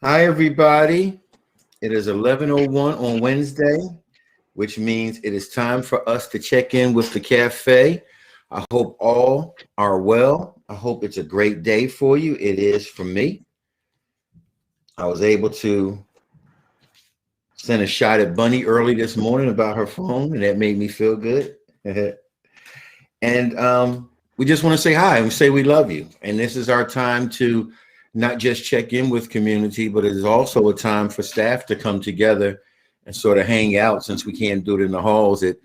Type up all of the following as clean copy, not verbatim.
Hi, everybody. It is 11:01 on Wednesday, which means it is time for us to check in with the cafe. I hope all are well. I hope it's a great day for you. It is for me. I was able to send a shot at Bunny early this morning about her phone, and that made me feel good. And we just want to say hi and say we love you. And this is our time to not just check in with community, but it is also a time for staff to come together and sort of hang out, since we can't do it in the halls at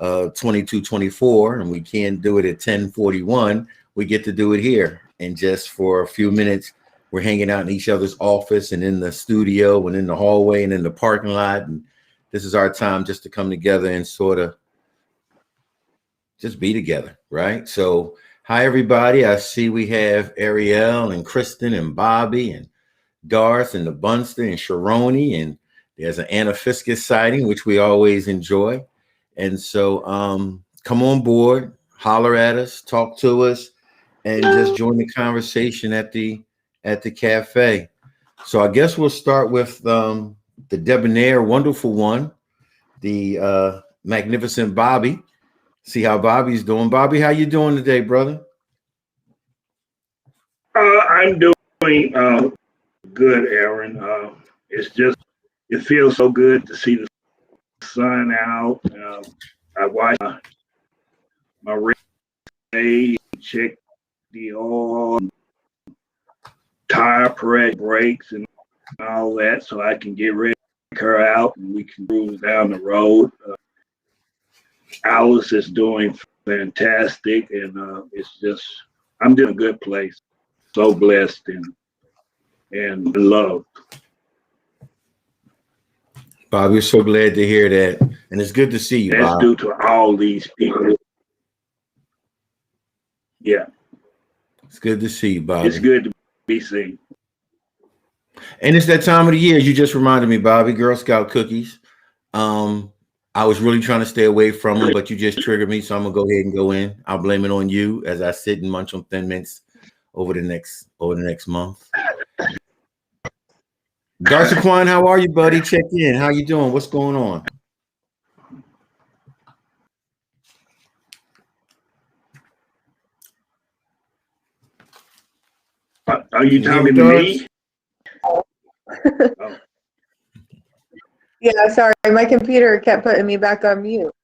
22:24 and we can't do it at 10:41. We get to do it here. And just for a few minutes, we're hanging out in each other's office and in the studio and in the hallway and in the parking lot. And this is our time just to come together and sort of just be together, right? So hi, everybody. I see we have Ariel and Kristen and Bobby and Darth and the Bunster and Sharoni, and there's an Anna Fiscus sighting, which we always enjoy. And so come on board, holler at us, talk to us, and just join the conversation at the cafe. So I guess we'll start with the debonair, wonderful one, the magnificent Bobby. See how Bobby's doing. Bobby, how you doing today, brother? I'm doing good, Aaron. It feels so good to see the sun out. I watched my race, check the oil, tire pressure, brakes, and all that, so I can get ready to take her out and we can cruise down the road. Alice is doing fantastic, and I'm in a good place. So blessed and loved. Bobby, we're so glad to hear that. And it's good to see you, That's Bob. due to all these people. Yeah. It's good to see you, Bobby. It's good to be seen. And it's that time of the year. You just reminded me, Bobby, Girl Scout cookies. I was really trying to stay away from them, but you just triggered me, so I'm gonna go ahead and go in. I'll blame it on you as I sit and munch on Thin Mints over the next month. Darsaquan, how are you, buddy? Check in. How you doing? What's going on? Are you talking to me? Oh. Yeah, sorry, my computer kept putting me back on mute.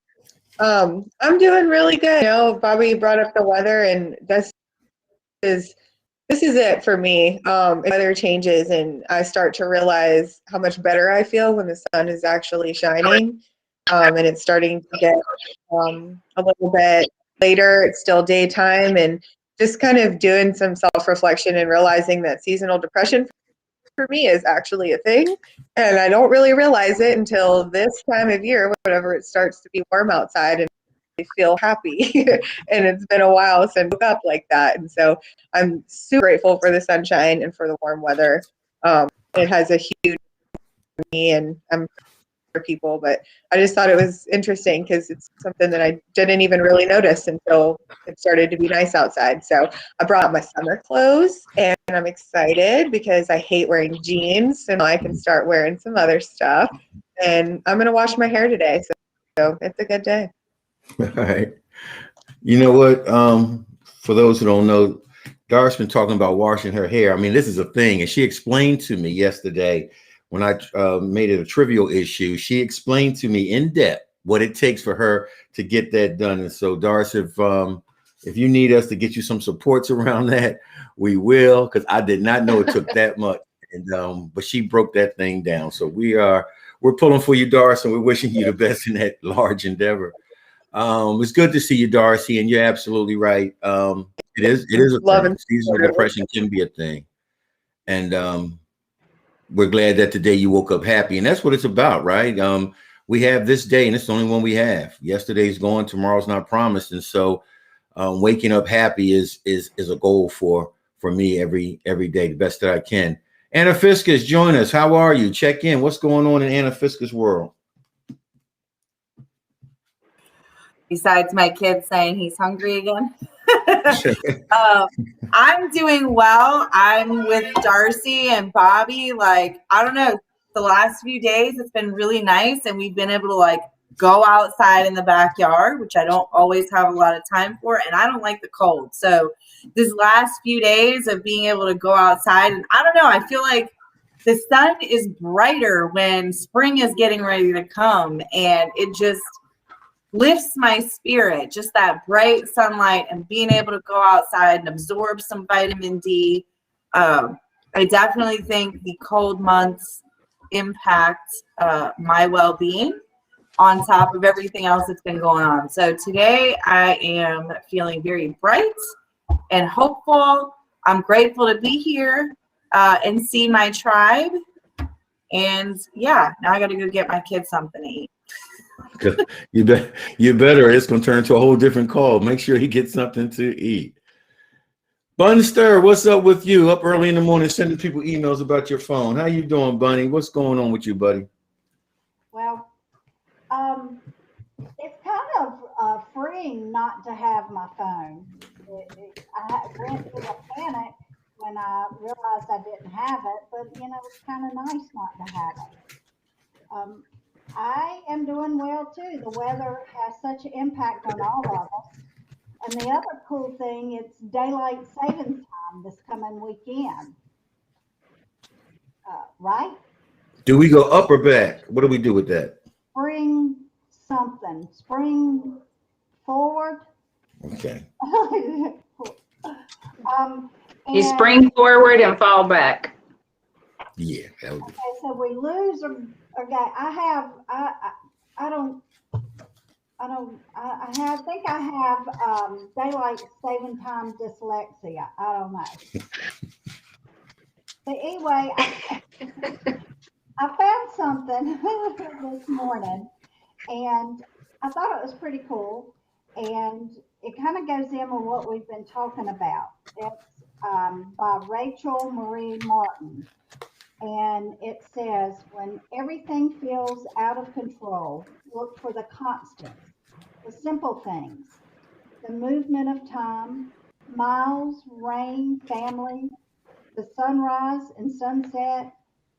I'm doing really good. You know, Bobby brought up the weather, and this is it for me. Weather changes, and I start to realize how much better I feel when the sun is actually shining, and it's starting to get a little bit later. It's still daytime, and just kind of doing some self-reflection and realizing that seasonal depression for me is actually a thing, and I don't really realize it until this time of year, whenever it starts to be warm outside and I feel happy. And it's been a while since I woke up like that, and so I'm super grateful for the sunshine and for the warm weather. It has a huge for me, and I'm for people, but I just thought it was interesting because it's something that I didn't even really notice until it started to be nice outside. So I brought my summer clothes, and I'm excited because I hate wearing jeans, and I can start wearing some other stuff. And I'm gonna wash my hair today, so it's a good day. All right. You know what? For those who don't know, Dar's been talking about washing her hair. I mean, this is a thing, and she explained to me yesterday when I made it a trivial issue. She explained to me in depth what it takes for her to get that done. And so, Darce, if you need us to get you some supports around that, we will, because I did not know it took that much. And but she broke that thing down. So we're pulling for you, Darce, and we're wishing you the best in that large endeavor. It's good to see you, Darcy, and you're absolutely right. It is a thing. Seasonal depression can be a thing. And we're glad that today you woke up happy, and that's what it's about, right? We have this day, and it's the only one we have. Yesterday's gone, tomorrow's not promised, and so waking up happy is a goal for me every day, the best that I can. Anna Fiscus, join us. How are you? Check in. What's going on in Anna Fiscus' world? Besides my kid saying he's hungry again. I'm doing well. I'm with Darcy and Bobby. Like, I don't know, the last few days it's been really nice, and we've been able to like go outside in the backyard, which I don't always have a lot of time for, and I don't like the cold. So this last few days of being able to go outside, and I don't know, I feel like the sun is brighter when spring is getting ready to come, and it just lifts my spirit, just that bright sunlight and being able to go outside and absorb some vitamin D. I definitely think the cold months impact my well-being on top of everything else that's been going on. So today I am feeling very bright and hopeful. I'm grateful to be here and see my tribe. And yeah, now I got to go get my kids something to eat. You better. It's going to turn into a whole different call. Make sure he gets something to eat. Bunster, what's up with you? Up early in the morning, sending people emails about your phone. How you doing, Bunny? What's going on with you, buddy? Well, it's kind of freeing not to have my phone. I went through a panic when I realized I didn't have it, but you know, it's kind of nice not to have it. I am doing well too. The weather has such an impact on all of us. And the other cool thing, it's daylight savings time this coming weekend. Right? Do we go up or back? What do we do with that? Spring something. Spring forward. Okay. You spring forward and fall back. Yeah. That would be. Okay, so we lose or okay. I think I have daylight saving time dyslexia. I don't know. But anyway, I found something this morning, and I thought it was pretty cool, and it kind of goes in with what we've been talking about. It's by Rachel Marie Martin, and it says, when everything feels out of control, look for the constants, the simple things, the movement of time, miles, rain, family, the sunrise and sunset.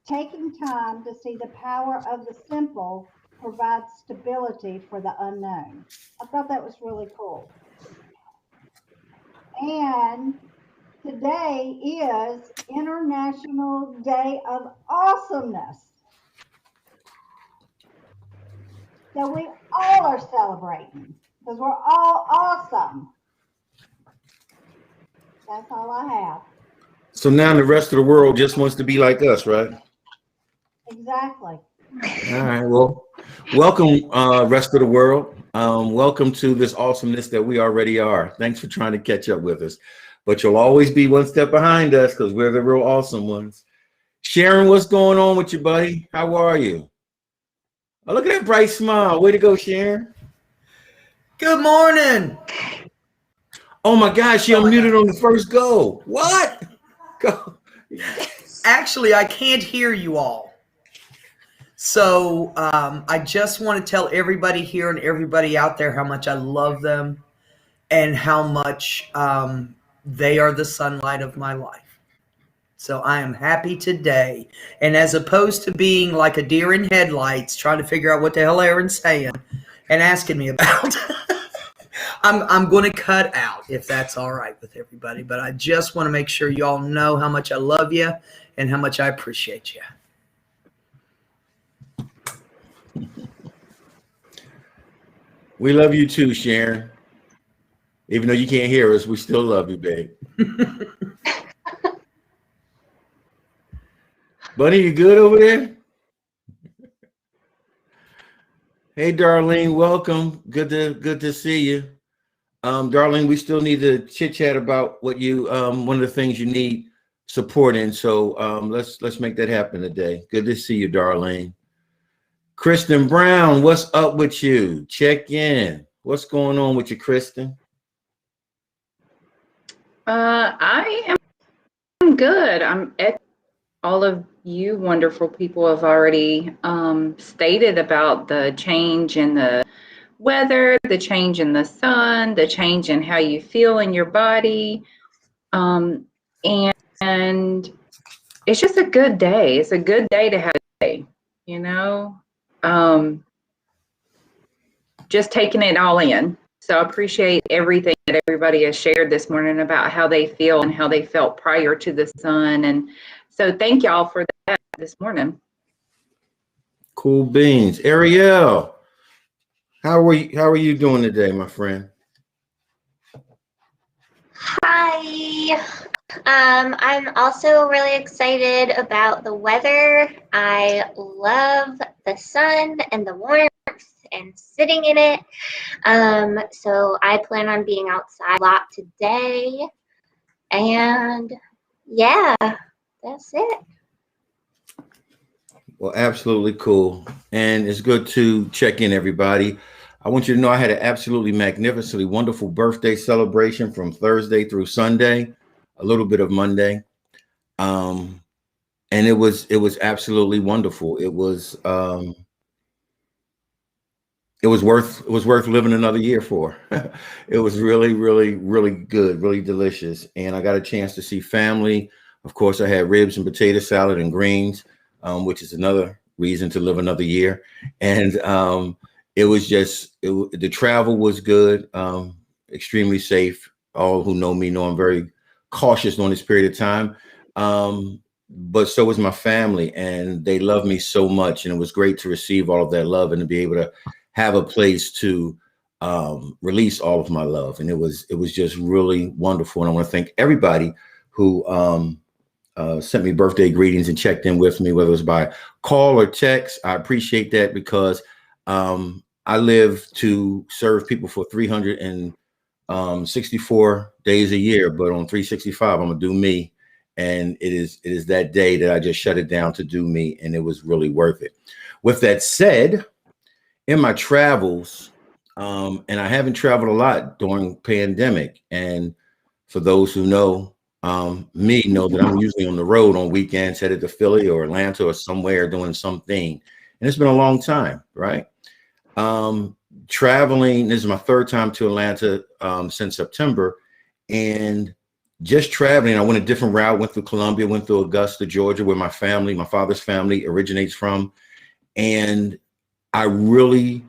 Taking time to see the power of the simple provides stability for the unknown. I thought that was really cool. And today is International Day of Awesomeness. So we all are celebrating because we're all awesome. That's all I have. So now the rest of the world just wants to be like us, right? Exactly. All right. Well, welcome, rest of the world. Welcome to this awesomeness that we already are. Thanks for trying to catch up with us. But you'll always be one step behind us because we're the real awesome ones. Sharon, what's going on with you, buddy? How are you? Oh, look at that bright smile. Way to go, Sharon. Good morning. Oh my gosh, she unmuted on the first go. What? Go. Actually, I can't hear you all. So I just want to tell everybody here and everybody out there how much I love them and how much they are the sunlight of my life. So I am happy today. And as opposed to being like a deer in headlights, trying to figure out what the hell Aaron's saying and asking me about, I'm going to cut out if that's all right with everybody. But I just want to make sure you all know how much I love you and how much I appreciate you. We love you too, Sharon. Even though you can't hear us, we still love you, babe. Buddy, you good over there? Hey, Darlene, welcome. Good to see you. Darlene, we still need to chit chat about what you one of the things you need support in. So let's make that happen today. Good to see you, Darlene. Kristen Brown, what's up with you? Check in. What's going on with you, Kristen? I am good. I'm at all of you wonderful people have already stated about the change in the weather, the change in the sun, the change in how you feel in your body. And it's just a good day. It's a good day to have a day, you know, just taking it all in. So I appreciate everything that everybody has shared this morning about how they feel and how they felt prior to the sun. And so thank y'all for that this morning. Cool beans. Ariel, how are you doing today, my friend? Hi. I'm also really excited about the weather. I love the sun and the warmth and sitting in it. So I plan on being outside a lot today. And yeah, that's it. Well, absolutely cool. And it's good to check in, everybody. I want you to know I had an absolutely magnificently wonderful birthday celebration from Thursday through Sunday, a little bit of Monday. And it was absolutely wonderful. It was worth living another year for. It was really, really, really good, really delicious. And I got a chance to see family. Of course, I had ribs and potato salad and greens, which is another reason to live another year. And it was just, the travel was good, extremely safe. All who know me know I'm very cautious during this period of time. But so was my family, and they love me so much. And it was great to receive all of that love and to be able to have a place to release all of my love. And it was just really wonderful. And I want to thank everybody who sent me birthday greetings and checked in with me, whether it was by call or text. I appreciate that, because I live to serve people for 364 days a year, but on 365, I'm gonna do me. And it is that day that I just shut it down to do me, and it was really worth it. With that said, in my travels, and I haven't traveled a lot during pandemic, and for those who know me, know that I'm usually on the road on weekends, headed to Philly or Atlanta or somewhere doing something, and it's been a long time, right? Traveling, this is my third time to Atlanta since September, and just traveling, I went a different route, went through Columbia, went through Augusta, Georgia, where my father's family originates from, and I really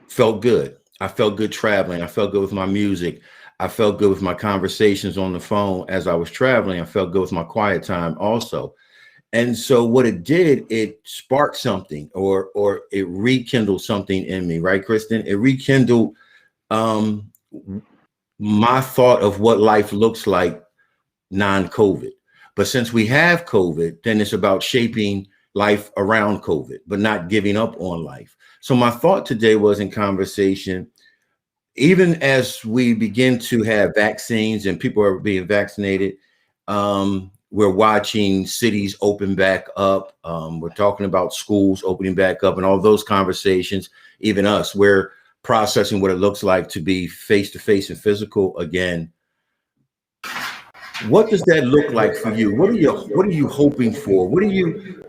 felt good. I felt good traveling. I felt good with my music. I felt good with my conversations on the phone as I was traveling. I felt good with my quiet time also. And so what it did, it sparked something, or it rekindled something in me, right, Kristen? It rekindled my thought of what life looks like non-COVID. But since we have COVID, then it's about shaping life around COVID, but not giving up on life. So my thought today was, in conversation, even as we begin to have vaccines and people are being vaccinated, we're watching cities open back up. We're talking about schools opening back up and all those conversations. Even us, we're processing what it looks like to be face-to-face and physical again. What does that look like for you? What are you hoping for? What are you,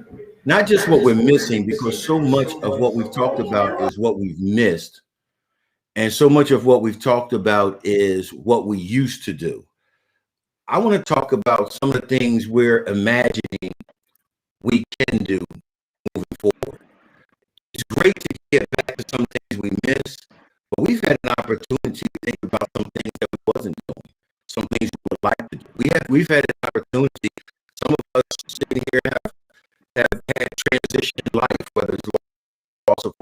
not just what we're missing, because so much of what we've talked about is what we've missed. And so much of what we've talked about is what we used to do. I want to talk about some of the things we're imagining we can do moving forward. It's great to get back to some things we missed, but we've had an opportunity to think about some things that we wasn't doing, some things we would like to do. We've had an opportunity. Some of us sitting here have had transition in life, whether it's loss or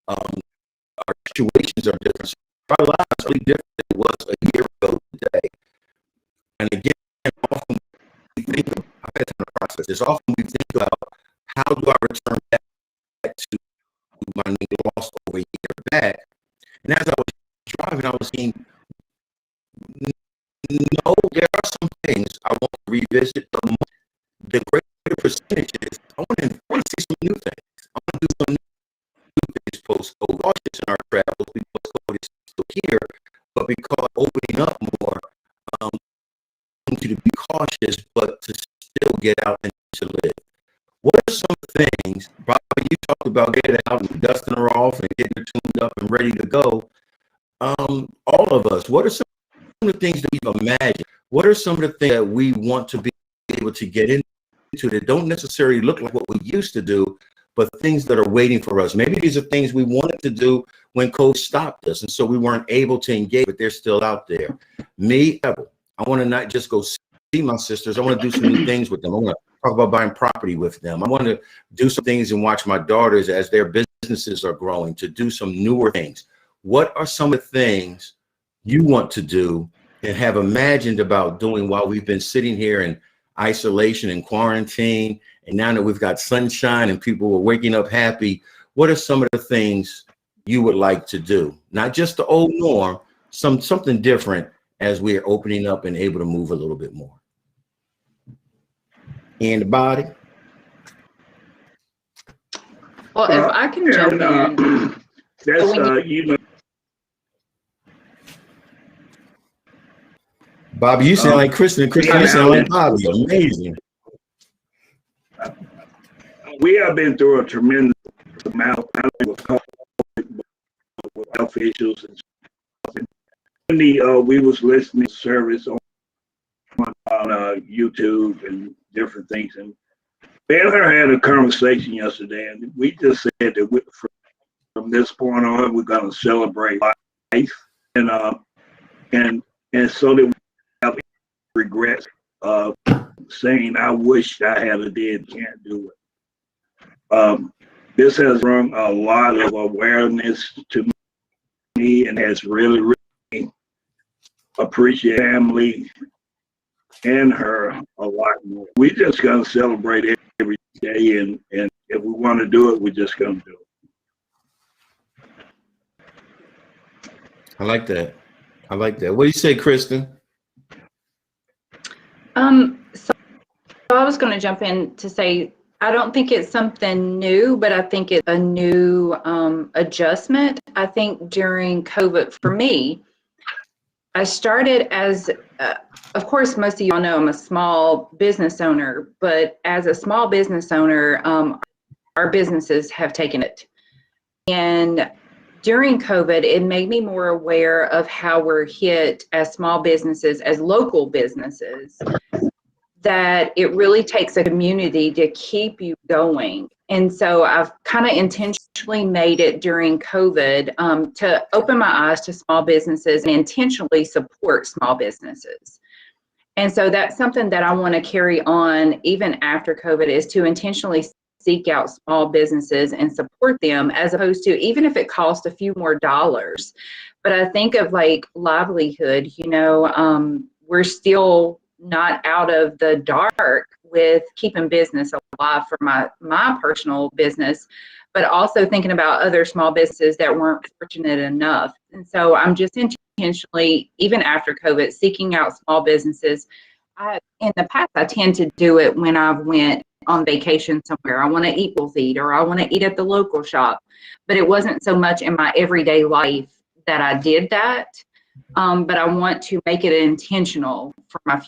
our situations are different. Our lives are really different than it was a year ago today. And again, often we think of, I've had time to process this, often we think about, how do I return back to my name lost over a year back? And as I was driving, I was seeing, no, there are some things I want to revisit, but the greater percentage is, I want to see some new things. I want to do some new things post-COVID. Cautious in our travels because COVID is still here, but because opening up more, I want you to be cautious, but to still get out and to live. What are some things, Bobby, you talked about getting out and dusting her off and getting her tuned up and ready to go. All of us, what are some of the things that we've imagined? What are some of the things that we want to be able to get into that don't necessarily look like what we used to do, but things that are waiting for us? Maybe these are things we wanted to do when COVID stopped us, and so we weren't able to engage, but they're still out there. Me, I want to not just go see my sisters. I want to do some new things with them. I want to talk about buying property with them. I want to do some things and watch my daughters as their businesses are growing, to do some newer things. What are some of the things you want to do and have imagined about doing while we've been sitting here in isolation and quarantine? And now that we've got sunshine and people are waking up happy, what are some of the things you would like to do? Not just the old norm, something different as we are opening up and able to move a little bit more. Anybody? Well, if I can jump in. That's, you know. Bobby, you sound like Kristen. Kristen, you sound like Bobby. Amazing. We have been through a tremendous amount with health issues and stuff. And we was listening to service on YouTube and different things, and me and her had a conversation yesterday, and we just said that from this point on, we're going to celebrate life, and so that we have regrets of saying, I wish I had a did, can't do it. This has brought a lot of awareness to me and has really, really appreciated family and her a lot more. We just gonna celebrate every day, and if we want to do it, we're just gonna do it. I like that. I like that. What do you say, Kristen? So I was going to jump in to say, I don't think it's something new, but I think it's a new adjustment. I think during COVID, for me, I started as, of course, most of y'all know I'm a small business owner, but as a small business owner, our businesses have taken it. And during COVID, it made me more aware of how we're hit as small businesses, as local businesses, that it really takes a community to keep you going. And so I've kind of intentionally made it during COVID to open my eyes to small businesses and intentionally support small businesses. And so that's something that I want to carry on even after COVID, is to intentionally seek out small businesses and support them, as opposed to, even if it costs a few more dollars. But I think of like livelihood, you know, we're still not out of the dark with keeping business alive for my personal business, but also thinking about other small businesses that weren't fortunate enough. And so I'm just intentionally, even after COVID, seeking out small businesses. In the past, I tend to do it when I went on vacation somewhere. I want to eat Will's Eat, or I want to eat at the local shop. But it wasn't so much in my everyday life that I did that. But I want to make it intentional for my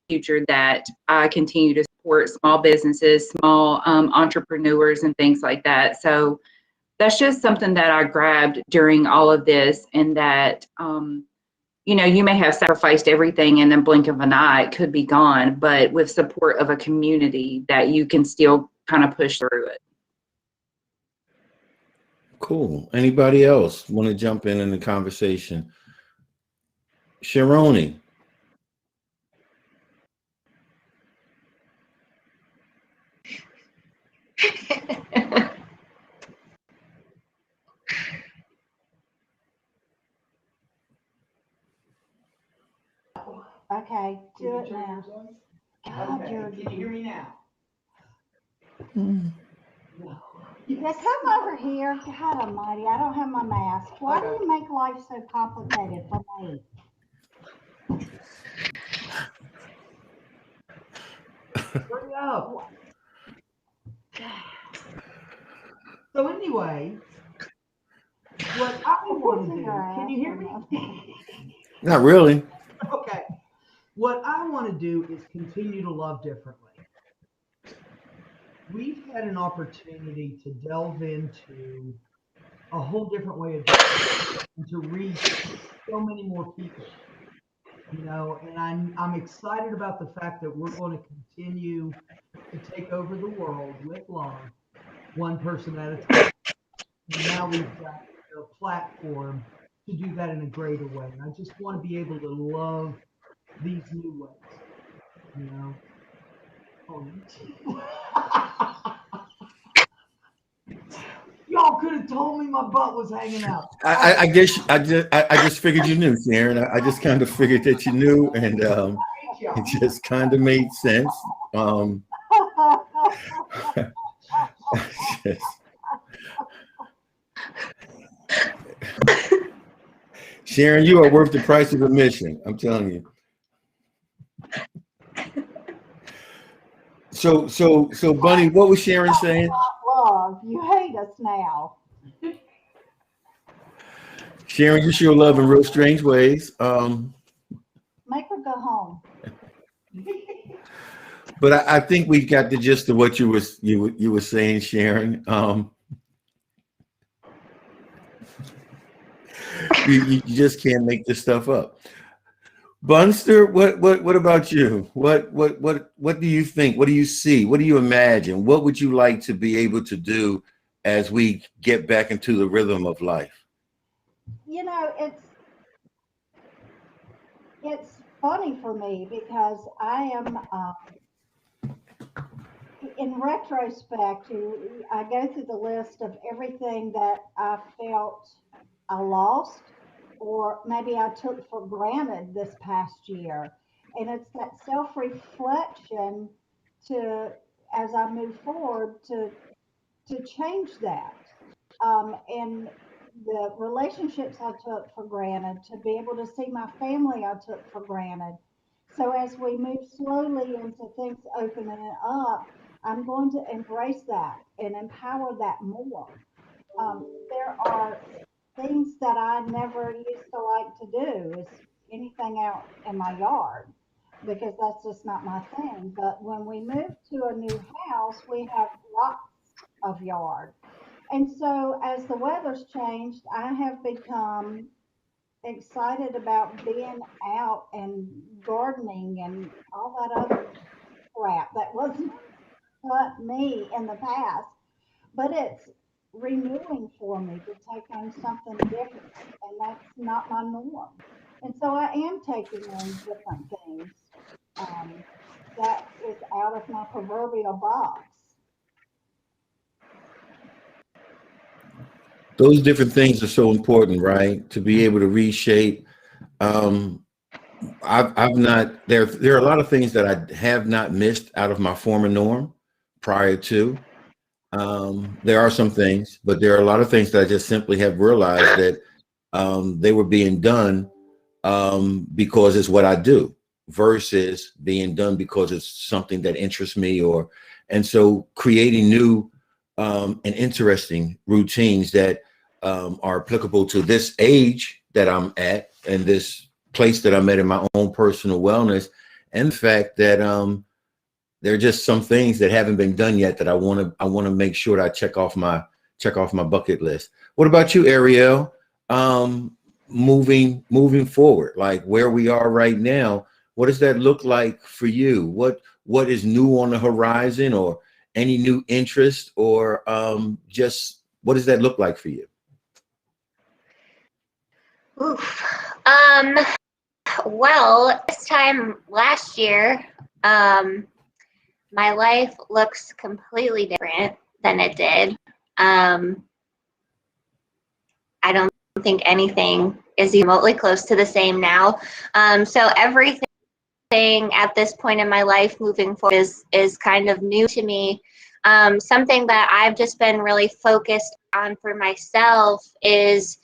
future, that I continue to support small businesses, small entrepreneurs and things like that. So that's just something that I grabbed during all of this, and that, you know, you may have sacrificed everything in the blink of an eye, it could be gone, but with support of a community, that you can still kind of push through it. Cool. Anybody else want to jump in the conversation? Sharoni. Okay, do it now. God, Okay, can you hear me now? Yes, come over here. God almighty, I don't have my mask. Why do you make life so complicated for me? Hurry up. So anyway, what I want to do, can you hear me? Not really. Okay. What I want to do is continue to love differently. we've had an opportunity to delve into a whole different way of doing and to reach so many more people, you know, and I'm excited about the fact that we're going to continue to take over the world with love, one person at a time. And now we've got a platform to do that in a greater way. And I just want to be able to love these new ways, you know. Y'all could have told me my butt was hanging out. I guess I just figured you knew, Sharon. I just kind of figured that you knew, and it just kind of made sense. Just- Sharon, you are worth the price of admission. I'm telling you. So, Bunny, what was Sharon saying? Love, you hate us now. Sharon, you show love in real strange ways. Make her go home. But I think we got the gist of what you were saying, Sharon. You just can't make this stuff up. Bunster, what about you? What do you think? What do you see? What do you imagine? What would you like to be able to do as we get back into the rhythm of life? You know, it's funny for me because I am, in retrospect, I go through the list of everything that I felt I lost or maybe I took for granted this past year. And it's that self-reflection to, as I move forward, to change that. And the relationships I took for granted, to be able to see my family I took for granted. So as we move slowly into things opening up, I'm going to embrace that and empower that more. There are things that I never used to like to do, is anything out in my yard, because that's just not my thing. But when we move to a new house, we have lots of yard. And so as the weather's changed, I have become excited about being out and gardening and all that other crap that wasn't not me in the past. But it's renewing for me to take on something different, and that's not my norm. And so I am taking on different things um, that is out of my proverbial box. Those different things are so important, right? To be able to reshape. Um, I've not there are a lot of things that I have not missed out of my former norm prior to. There are some things, but there are a lot of things that I just simply have realized that they were being done because it's what I do versus being done because it's something that interests me, and so creating new and interesting routines that are applicable to this age that I'm at and this place that I'm at in my own personal wellness, and the fact that there are just some things that haven't been done yet that I want to make sure that I check off my bucket list. What about you, Ariel? Moving forward, like where we are right now, what does that look like for you? What is new on the horizon, or any new interest, or just what does that look like for you? Oof. Well, this time last year, my life looks completely different than it did. I don't think anything is remotely close to the same now. So everything at this point in my life moving forward is kind of new to me. Something that I've just been really focused on for myself is,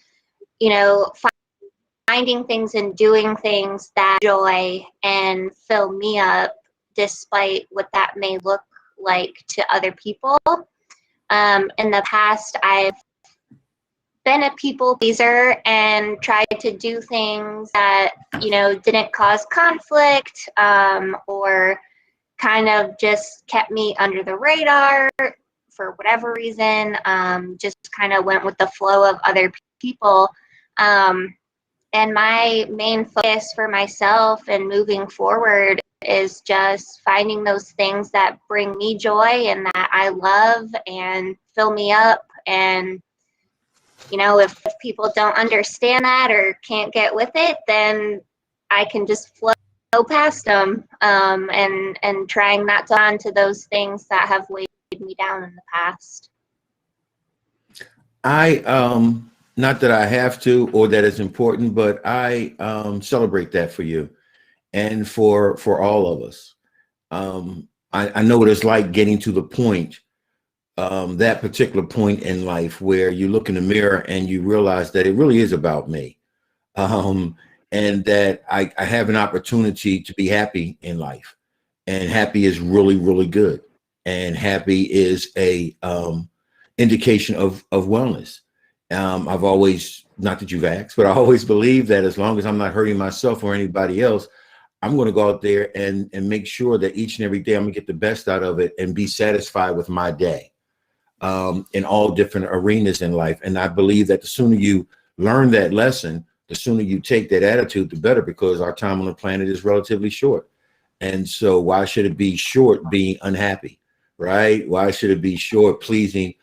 finding things and doing things that joy and fill me up, despite what that may look like to other people. In the past, I've been a people pleaser and tried to do things that, didn't cause conflict, or, kind of just kept me under the radar for whatever reason. Just kind of went with the flow of other people. And my main focus for myself and moving forward is just finding those things that bring me joy and that I love and fill me up. And, you know, if people don't understand that or can't get with it, then I can just flow past them, and trying not to on to those things that have weighed me down in the past. Not that I have to or that it's important, but I celebrate that for you and for all of us. I know what it's like getting to the point, that particular point in life where you look in the mirror and you realize that it really is about me. And that I have an opportunity to be happy in life, and happy is really, really good. And happy is a indication of wellness. I've always, not that you've asked, but I always believe that as long as I'm not hurting myself or anybody else, I'm going to go out there and make sure that each and every day I'm going to get the best out of it and be satisfied with my day, in all different arenas in life. And I believe that the sooner you learn that lesson, the sooner you take that attitude, the better, because our time on the planet is relatively short. And so why should it be short being unhappy, right? Why should it be short pleasing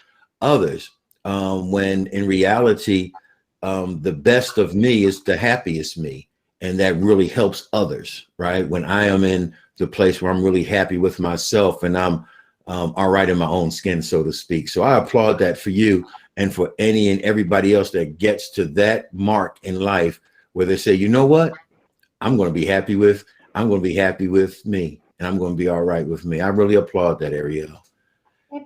others? When in reality, the best of me is the happiest me. And that really helps others, right? When I am in the place where I'm really happy with myself and I'm all right in my own skin, so to speak. So I applaud that for you and for any and everybody else that gets to that mark in life where they say, you know what? I'm going to be happy with me, and I'm going to be all right with me. I really applaud that, Ariel.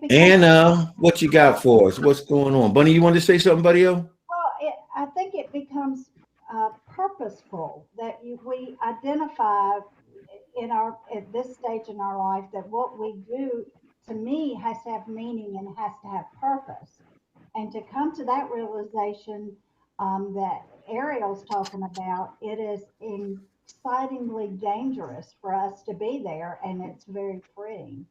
And what you got for us? What's going on? Bunny, you want to say something, buddy? Well, I think it becomes purposeful that we identify at this stage in our life that what we do, to me, has to have meaning and has to have purpose. And to come to that realization that Ariel's talking about, it is excitingly dangerous for us to be there, and it's very freeing.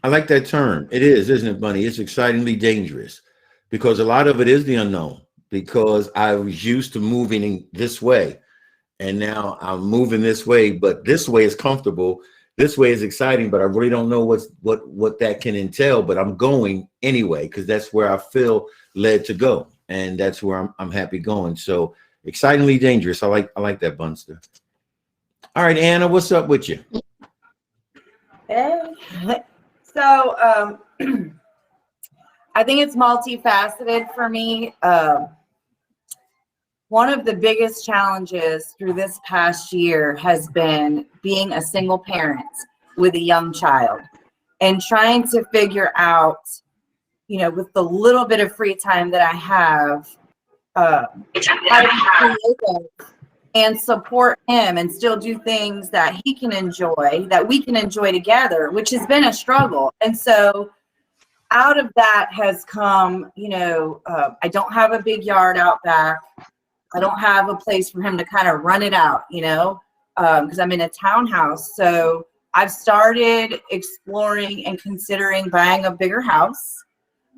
I like that term. It is, isn't it, Bunny? It's excitingly dangerous because a lot of it is the unknown, because I was used to moving in this way. And now I'm moving this way, but this way is comfortable. This way is exciting, but I really don't know what that can entail, but I'm going anyway, because that's where I feel led to go. And that's where I'm happy going. So excitingly dangerous. I like that, Bunster. All right, Anna, what's up with you? Hey. So I think it's multifaceted for me. One of the biggest challenges through this past year has been being a single parent with a young child and trying to figure out, you know, with the little bit of free time that I have, how to be creative and support him and still do things that he can enjoy, that we can enjoy together, which has been a struggle. And so out of that has come, you know, I don't have a big yard out back. I don't have a place for him to kind of run it out, you know, because I'm in a townhouse. So I've started exploring and considering buying a bigger house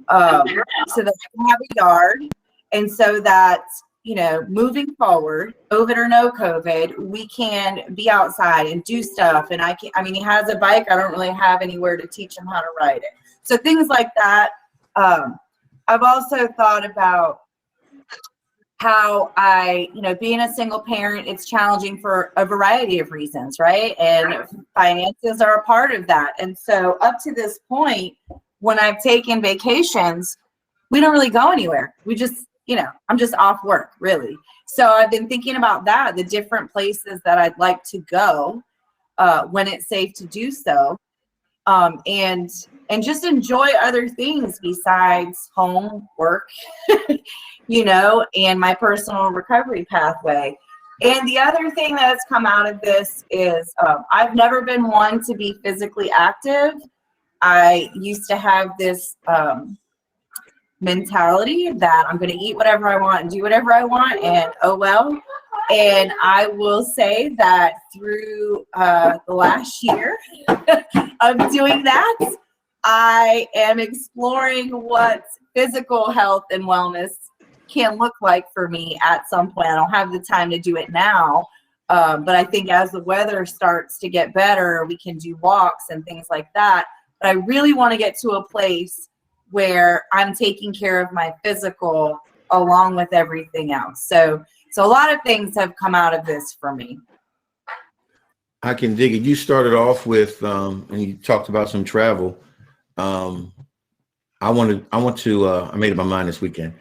so that I can have a yard. And so that, you know, moving forward, COVID or no COVID, we can be outside and do stuff. And I mean, he has a bike. I don't really have anywhere to teach him how to ride it. So things like that. I've also thought about how you know, being a single parent, it's challenging for a variety of reasons, right? And finances are a part of that. And so up to this point, when I've taken vacations, we don't really go anywhere. We just, you know, I'm just off work, really. So I've been thinking about that, the different places that I'd like to go when it's safe to do so. And just enjoy other things besides home, work, you know, and my personal recovery pathway. And the other thing that has come out of this is I've never been one to be physically active. I used to have this mentality that I'm going to eat whatever I want and do whatever I want, and oh well. And I will say that through the last year of doing that, I am exploring what physical health and wellness can look like for me at some point. I don't have the time to do it now, but I think as the weather starts to get better, we can do walks and things like that. But I really want to get to a place where I'm taking care of my physical along with everything else. So a lot of things have come out of this for me. I can dig it. You started off with, and you talked about some travel. I made up my mind this weekend.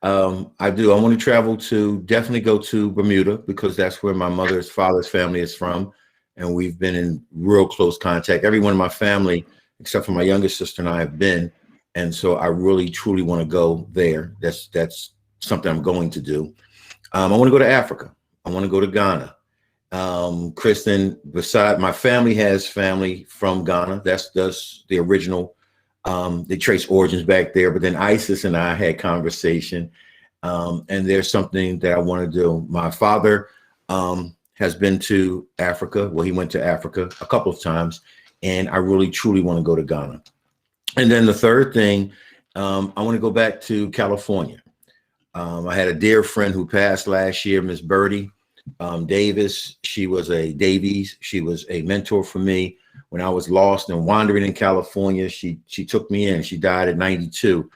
I want to travel to definitely go to Bermuda because that's where my mother's father's family is from. And we've been in real close contact. Everyone in my family, except for my youngest sister and I, have been. And so I really, truly want to go there. That's something I'm going to do. I want to go to Africa. I want to go to Ghana. Kristen, beside my family has family from Ghana. That's the original. They trace origins back there, but then Isis and I had conversation. And there's something that I want to do. My father has been to Africa. Well, he went to Africa a couple of times, and I really, truly want to go to Ghana. And then the third thing, I want to go back to California. I had a dear friend who passed last year, Miss Birdie Davis. She was a mentor for me when I was lost and wandering in California. She took me in. She died at 92,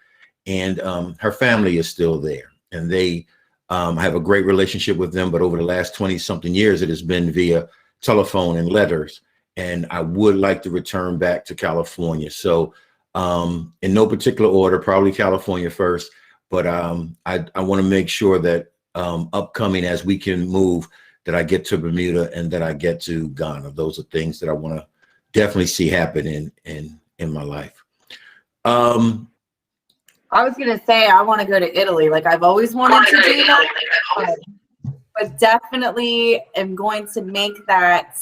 and her family is still there, and they have a great relationship with them. But over the last 20-something years, it has been via telephone and letters. And I would like to return back to California. So in no particular order, probably California first. But I want to make sure that upcoming as we can move, that I get to Bermuda and that I get to Ghana. Those are things that I want to definitely see happen in my life. I was going to say, I want to go to Italy. Like I've always wanted to do that, but definitely am going to make that.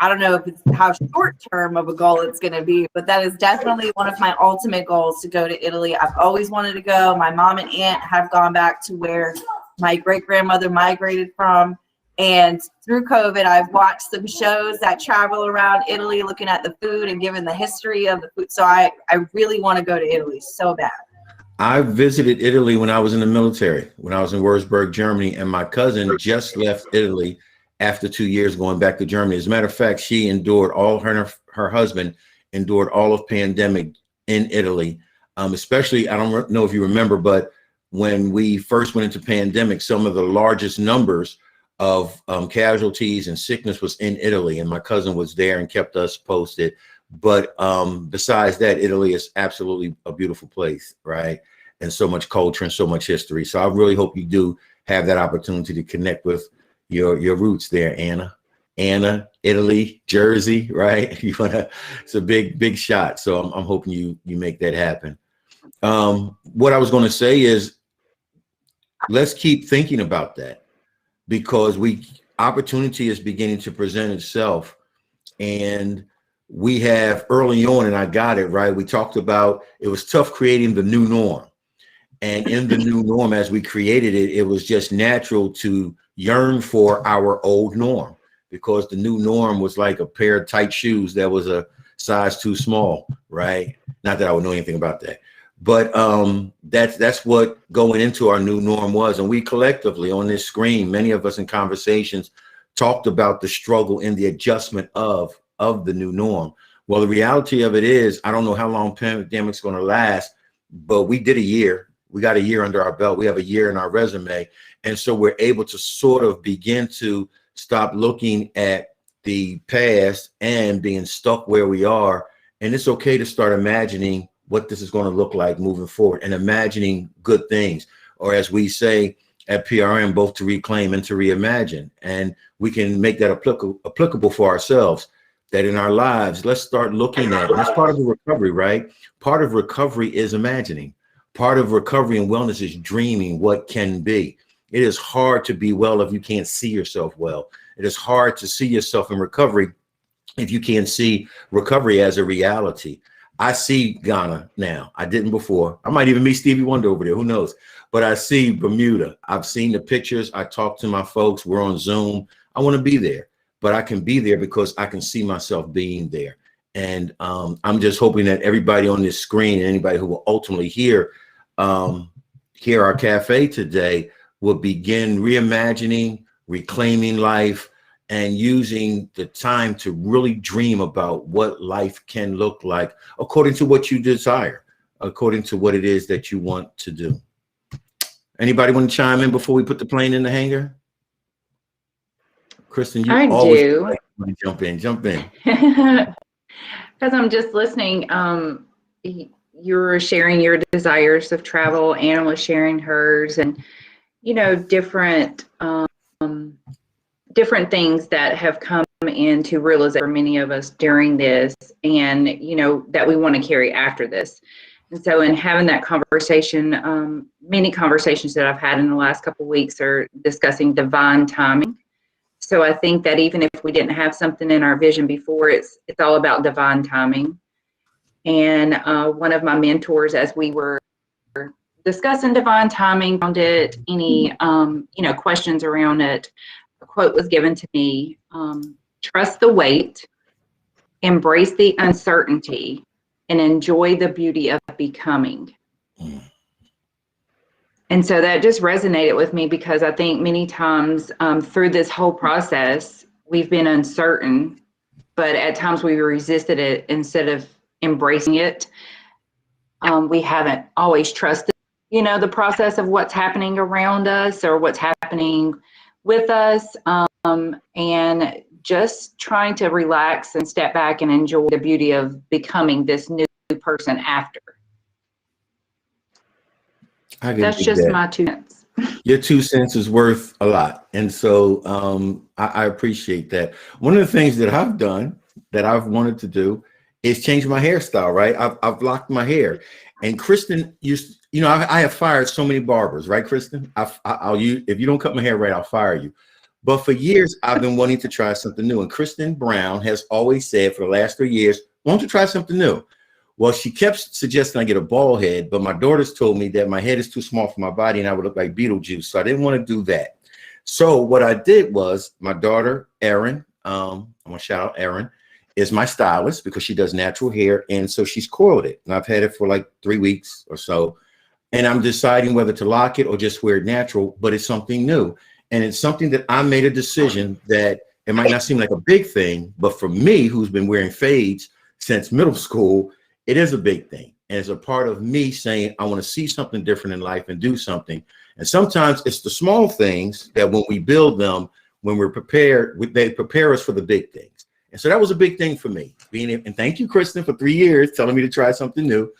I don't know if it's how short term of a goal it's going to be, but that is definitely one of my ultimate goals, to go to Italy. I've always wanted to go. My mom and aunt have gone back to where my great grandmother migrated from. And through COVID, I've watched some shows that travel around Italy, looking at the food and given the history of the food. So I really want to go to Italy so bad. I visited Italy when I was in the military, when I was in Würzburg, Germany, and my cousin just left Italy after 2 years going back to Germany. As a matter of fact, she endured her husband endured all of pandemic in Italy. Especially, I don't know if you remember, but when we first went into pandemic, some of the largest numbers of casualties and sickness was in Italy. And my cousin was there and kept us posted. But besides that, Italy is absolutely a beautiful place, right? And so much culture and so much history. So I really hope you do have that opportunity to connect with your roots there, Anna, Italy, Jersey, right? It's a big shot. So I'm hoping you make that happen. What I was going to say is, let's keep thinking about that, because opportunity is beginning to present itself, and we have early on, and I got it right. We talked about it was tough creating the new norm, and in the new norm, as we created it, it was just natural to yearn for our old norm, because the new norm was like a pair of tight shoes that was a size too small, right? Not that I would know anything about that, but that's what going into our new norm was. And we collectively on this screen, many of us in conversations, talked about the struggle in the adjustment of the new norm. Well, the reality of it is, I don't know how long pandemic's going to last, but we did a year. We got a year under our belt. We have a year in our resume. And so we're able to sort of begin to stop looking at the past and being stuck where we are. And it's okay to start imagining what this is going to look like moving forward, and imagining good things, or as we say at PRM, both to reclaim and to reimagine. And we can make that applicable for ourselves, that in our lives, let's start looking at, and that's part of the recovery, right? Part of recovery is imagining. Part of recovery and wellness is dreaming what can be. It is hard to be well if you can't see yourself well. It is hard to see yourself in recovery if you can't see recovery as a reality. I see Ghana now. I didn't before. I might even meet Stevie Wonder over there. Who knows? But I see Bermuda. I've seen the pictures. I talk to my folks. We're on Zoom. I want to be there, but I can be there because I can see myself being there. And I'm just hoping that everybody on this screen and anybody who will ultimately hear our cafe today will begin reimagining, reclaiming life, and using the time to really dream about what life can look like according to what you desire, according to what it is that you want to do. Anybody want to chime in before we put the plane in the hangar? Kristen, you always do. Jump in. Because I'm just listening. You're sharing your desires of travel. Anna was sharing hers, and different things that have come into realization for many of us during this, and that we want to carry after this. And so in having that conversation, many conversations that I've had in the last couple of weeks are discussing divine timing. So I think that even if we didn't have something in our vision before, it's all about divine timing. And one of my mentors, as we were discussing divine timing, found it, any questions around it, a quote was given to me: trust the wait, embrace the uncertainty, and enjoy the beauty of becoming. And so that just resonated with me, because I think many times through this whole process, we've been uncertain, but at times we resisted it instead of embracing it. We haven't always trusted, the process of what's happening around us or what's happening with us, and just trying to relax and step back and enjoy the beauty of becoming this new person after. That's just my 2 cents. Your 2 cents is worth a lot. And so I appreciate that. One of the things that I've done that I've wanted to do is change my hairstyle, right? I've locked my hair. And Kristen I have fired so many barbers, right, Kristen? If you don't cut my hair right, I'll fire you. But for years, I've been wanting to try something new. And Kristen Brown has always said for the last 3 years, why don't you try something new? Well, she kept suggesting I get a bald head, but my daughters told me that my head is too small for my body and I would look like Beetlejuice. So I didn't want to do that. So what I did was, my daughter, Erin, I'm going to shout out Erin, is my stylist because she does natural hair. And so she's coiled it. And I've had it for like 3 weeks or so. And I'm deciding whether to lock it or just wear it natural, but it's something new. And it's something that I made a decision that it might not seem like a big thing, but for me, who's been wearing fades since middle school, it is a big thing. And it's a part of me saying, I want to see something different in life and do something. And sometimes it's the small things that when we build them, when we're prepared, they prepare us for the big things. And so that was a big thing for me. And thank you, Kristen, for 3 years telling me to try something new.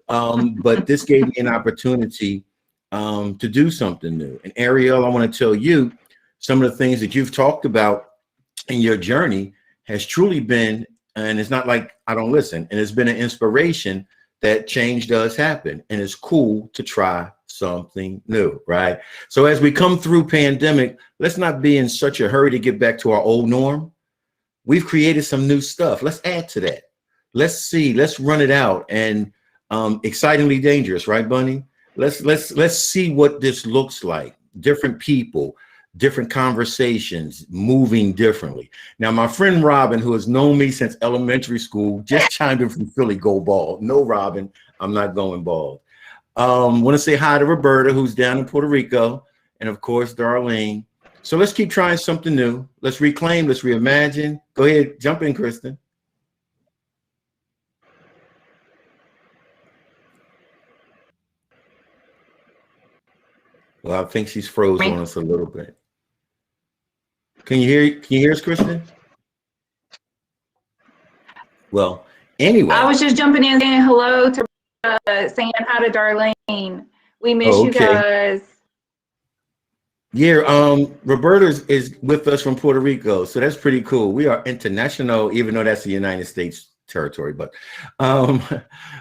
But this gave me an opportunity to do something new. And Ariel, I want to tell you, some of the things that you've talked about in your journey has truly been, and it's not like I don't listen, and it's been an inspiration that change does happen. And it's cool to try something new, right? So as we come through pandemic, let's not be in such a hurry to get back to our old norm. We've created some new stuff. Let's add to that. Let's run it out. And excitingly dangerous, right, Bunny? Let's see what this looks like. Different people, different conversations, moving differently. Now, my friend Robin, who has known me since elementary school, just chimed in from Philly, go bald. No, Robin, I'm not going bald. Want to say hi to Roberta, who's down in Puerto Rico, and of course, Darlene. So let's keep trying something new. Let's reclaim, let's reimagine. Go ahead, jump in, Kristen. Well, I think she's froze on us a little bit. Can you hear us, Kristen? Well, anyway. I was just jumping in saying hello to saying hi to Darlene. We miss you guys. Yeah, Roberta is with us from Puerto Rico, so that's pretty cool. We are international, even though that's the United States territory, but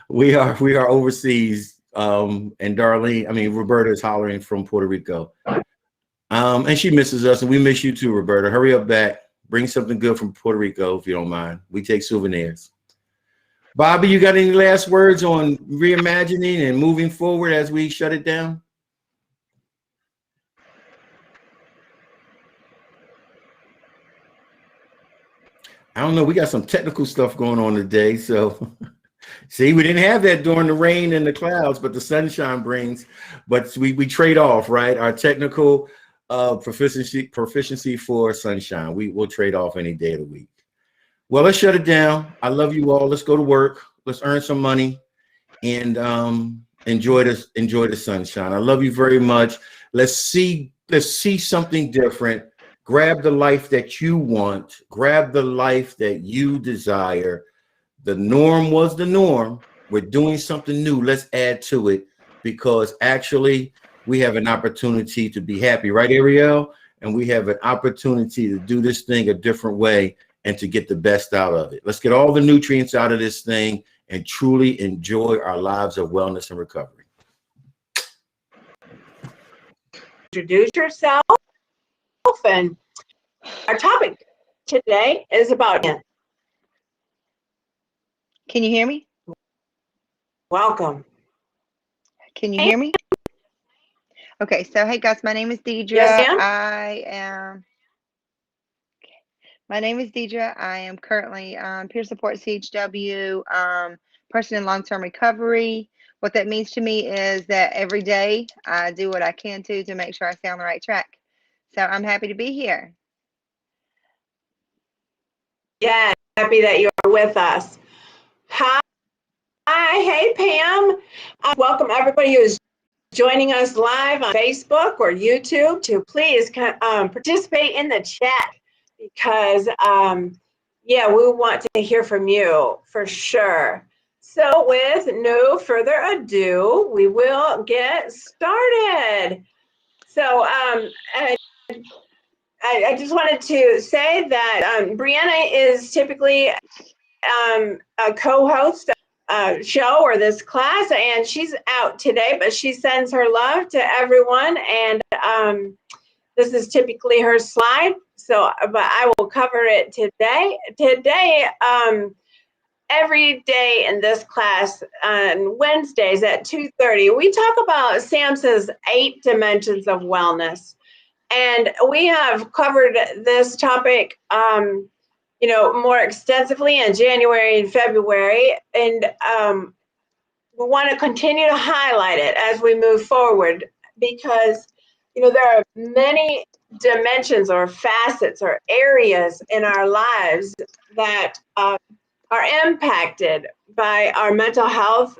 we are overseas. And Roberta is hollering from Puerto Rico. And she misses us, and we miss you too, Roberta. Hurry up back. Bring something good from Puerto Rico, if you don't mind. We take souvenirs. Bobby, you got any last words on reimagining and moving forward as we shut it down? I don't know. We got some technical stuff going on today. So see, we didn't have that during the rain and the clouds, but the sunshine brings, but we trade off, right? Our technical proficiency for sunshine. Will trade off any day of the week. Well, let's shut it down. I love you all. Let's go to work. Let's earn some money and enjoy the sunshine. I love you very much. Let's see something different. Grab the life that you want. Grab the life that you desire. The norm was the norm. We're doing something new. Let's add to it because actually we have an opportunity to be happy, right, Ariel? And we have an opportunity to do this thing a different way and to get the best out of it. Let's get all the nutrients out of this thing and truly enjoy our lives of wellness and recovery. Introduce yourself, and our topic today is about. Can you hear me? Welcome. Can you hear me? Okay, so hey guys, my name is Deidre. Yes, My name is Deidre. I am currently peer support CHW, person in long-term recovery. What that means to me is that every day I do what I can to make sure I stay on the right track. So I'm happy to be here. Yeah, happy that you are with us. Hi, hey Pam. Welcome everybody who is joining us live on Facebook or YouTube to please participate in the chat because yeah, we want to hear from you for sure. So with no further ado, we will get started. So I just wanted to say that Brianna is typically a co-host show or this class, and she's out today, but she sends her love to everyone, and this is typically her slide, so but I will cover it today. Every day in this class on Wednesdays at 2:30, we talk about SAMHSA's 8 dimensions of wellness. And we have covered this topic, more extensively in January and February. And we want to continue to highlight it as we move forward because, there are many dimensions or facets or areas in our lives that are impacted by our mental health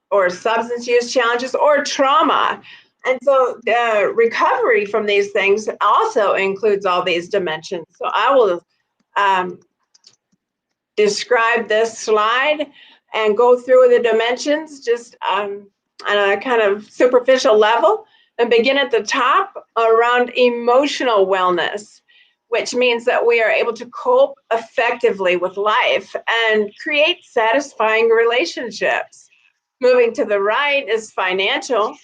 or substance use challenges or trauma. And so the recovery from these things also includes all these dimensions. So I will describe this slide and go through the dimensions just on a kind of superficial level and begin at the top around emotional wellness, which means that we are able to cope effectively with life and create satisfying relationships. Moving to the right is financial,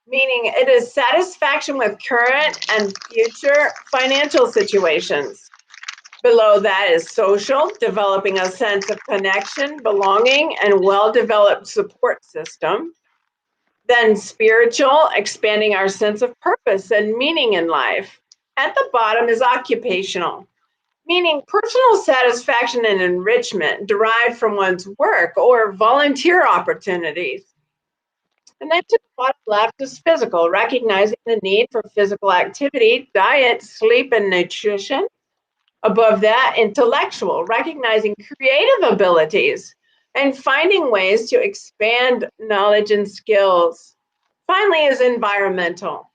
meaning it is satisfaction with current and future financial situations. Below that is social, developing a sense of connection, belonging, and well-developed support system. Then spiritual, expanding our sense of purpose and meaning in life. At the bottom is occupational, meaning personal satisfaction and enrichment derived from one's work or volunteer opportunities. And then to the bottom left is physical, recognizing the need for physical activity, diet, sleep, and nutrition. Above that, intellectual, recognizing creative abilities and finding ways to expand knowledge and skills. Finally is environmental,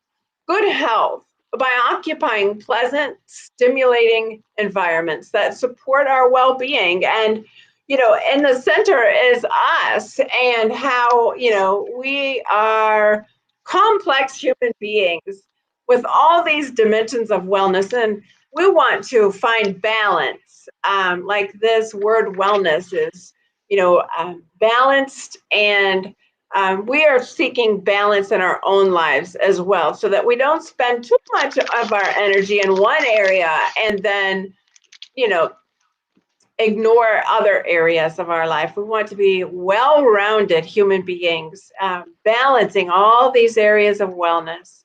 good health by occupying pleasant, stimulating environments that support our well-being. And in the center is us and how, we are complex human beings with all these dimensions of wellness. And we want to find balance. Like this word wellness is, balanced, and we are seeking balance in our own lives as well so that we don't spend too much of our energy in one area and then, ignore other areas of our life. We want to be well-rounded human beings, balancing all these areas of wellness.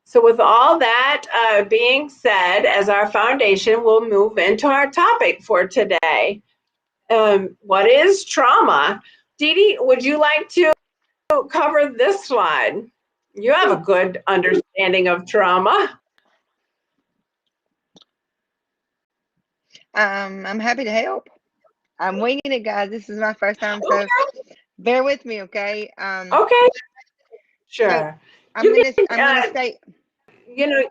So with all that being said, as our foundation, we'll move into our topic for today. What is trauma? Dee Dee, would you like to cover this slide? You have a good understanding of trauma. I'm happy to help. I'm winging it, guys. This is my first time, so bear with me, okay? Okay, So sure. I'm gonna state, You know,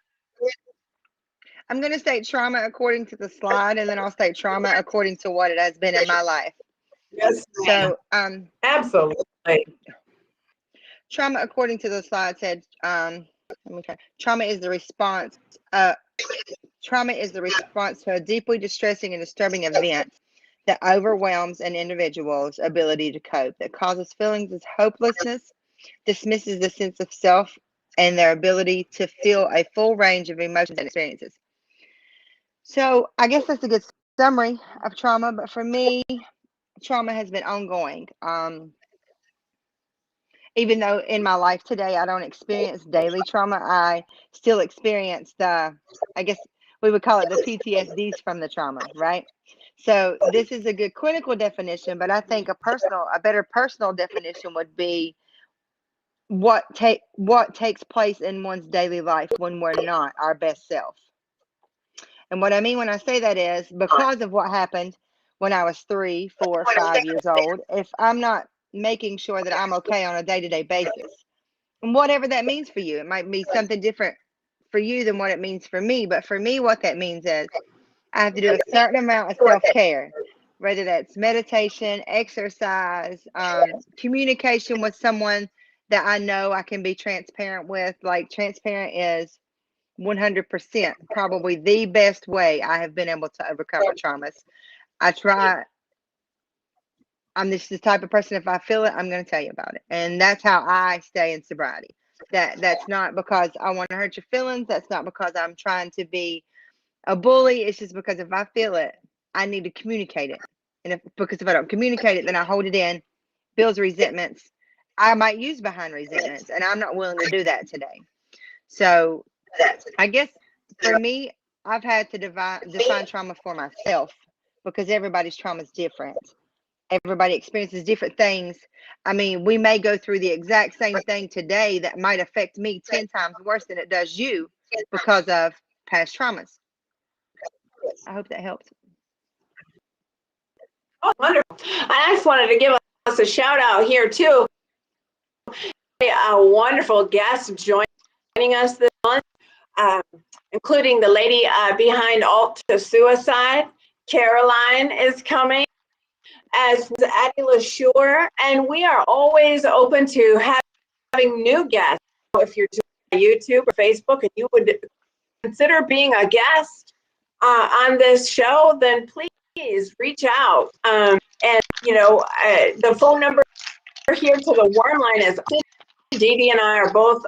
I'm gonna state trauma according to the slide, and then I'll state trauma according to what it has been in my life. yes, So absolutely. trauma according to the slide said, trauma is the response. Trauma is the response to a deeply distressing and disturbing event that overwhelms an individual's ability to cope, that causes feelings of hopelessness, dismisses the sense of self and their ability to feel a full range of emotions and experiences. So I guess that's a good summary of trauma, but for me, trauma has been ongoing. Even though in my life today I don't experience daily trauma, I still experience I guess we would call it the PTSDs from the trauma, right? So this is a good clinical definition, but I think a better personal definition would be what takes place in one's daily life when we're not our best self. And what I mean when I say that is because of what happened when I was 3, 4, 5 years old, if I'm not making sure that I'm okay on a day-to-day basis, and whatever that means for you, it might be something different for you than what it means for me. But for me, what that means is I have to do a certain amount of self-care, whether that's meditation, exercise, communication with someone that I know I can be transparent with. Like transparent is 100% probably the best way I have been able to overcome my traumas. I'm just the type of person, if I feel it, I'm going to tell you about it. And that's how I stay in sobriety. That's not because I want to hurt your feelings. That's not because I'm trying to be a bully. It's just because if I feel it, I need to communicate it. And because if I don't communicate it, then I hold it in, builds resentments. I might use behind resentments, and I'm not willing to do that today. So I guess for me, I've had to define trauma for myself because everybody's trauma is different. Everybody experiences different things. I mean, we may go through the exact same thing today that might affect me 10 times worse than it does you because of past traumas. I hope that helps. Oh, wonderful. I just wanted to give us a shout out here too. A wonderful guest joining us this month, including the lady behind Alt to Suicide. Caroline is coming, as Addie LaSure, and we are always open to having new guests. So if you're doing YouTube or Facebook and you would consider being a guest on this show, then please reach out. And the phone number here to the Worm Line is Dee Dee and I are both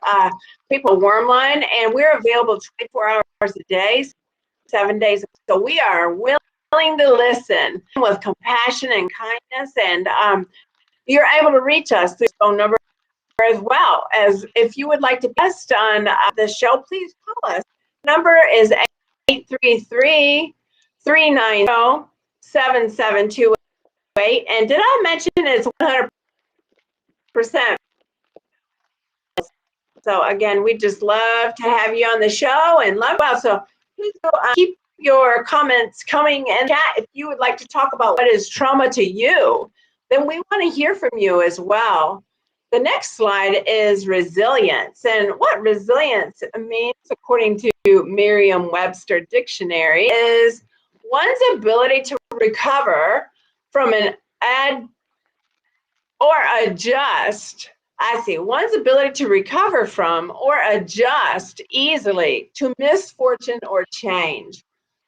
people Worm Line, and we're available 24 hours a day, 7 days. So we are willing to listen with compassion and kindness, and you're able to reach us through the phone number as well. As if you would like to guest on the show, please call us. Number is 833-390-7728. And did I mention it's 100%? So again, we just love to have you on the show and love well. So please keep your comments coming in chat. If you would like to talk about what is trauma to you, then we want to hear from you as well. The next slide is resilience. And what resilience means, according to Merriam-Webster Dictionary, is one's ability to recover from one's ability to recover from or adjust easily to misfortune or change.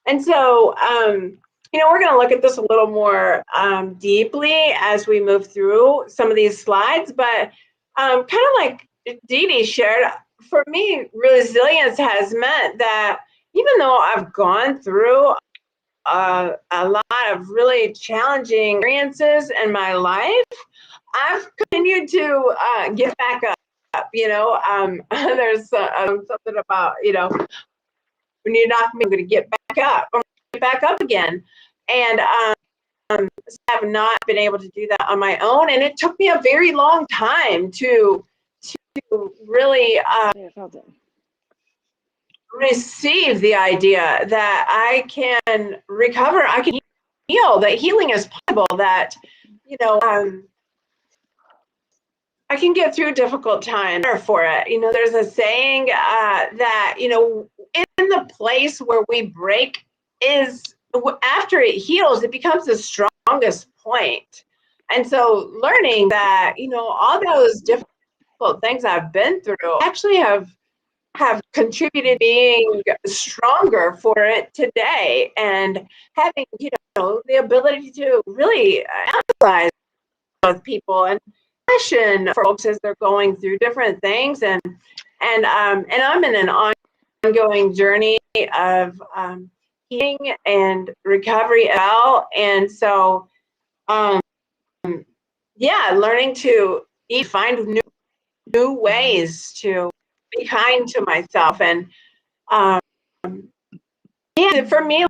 And so, we're going to look at this a little more deeply as we move through some of these slides, but kind of like Dee Dee shared, for me, resilience has meant that even though I've gone through a lot of really challenging experiences in my life, I've continued to get back up. There's something about, when you knock me, I'm going to get back up. I'm going to get back up again. And I have not been able to do that on my own. And it took me a very long time to really receive the idea that I can recover, I can heal, that healing is possible, that, I can get through difficult times for it. There's a saying that, in the place where we break is, after it heals, it becomes the strongest point. And so learning that, all those difficult things I've been through actually have contributed being stronger for it today, and having, the ability to really empathize with people and passion for folks as they're going through different things, and I'm in an ongoing journey of healing and recovery as well. And so learning to find new ways to be kind to myself. And for me,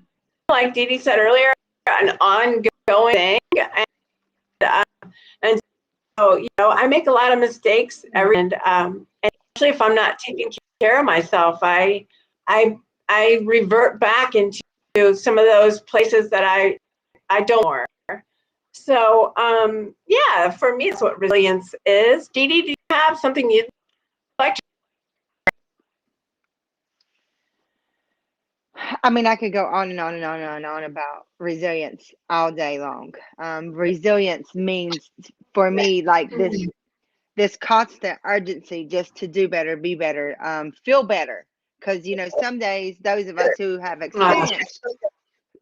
like Dee Dee said earlier, an ongoing thing. And so, I make a lot of mistakes, and especially if I'm not taking care of myself, I revert back into some of those places that I don't more. So for me, it's what resilience is. Dee Dee, do you have something you'd like to? I mean, I could go on and on and on and on about resilience all day long. Resilience means for me like this constant urgency just to do better, be better, feel better. Because some days, those of us who have experienced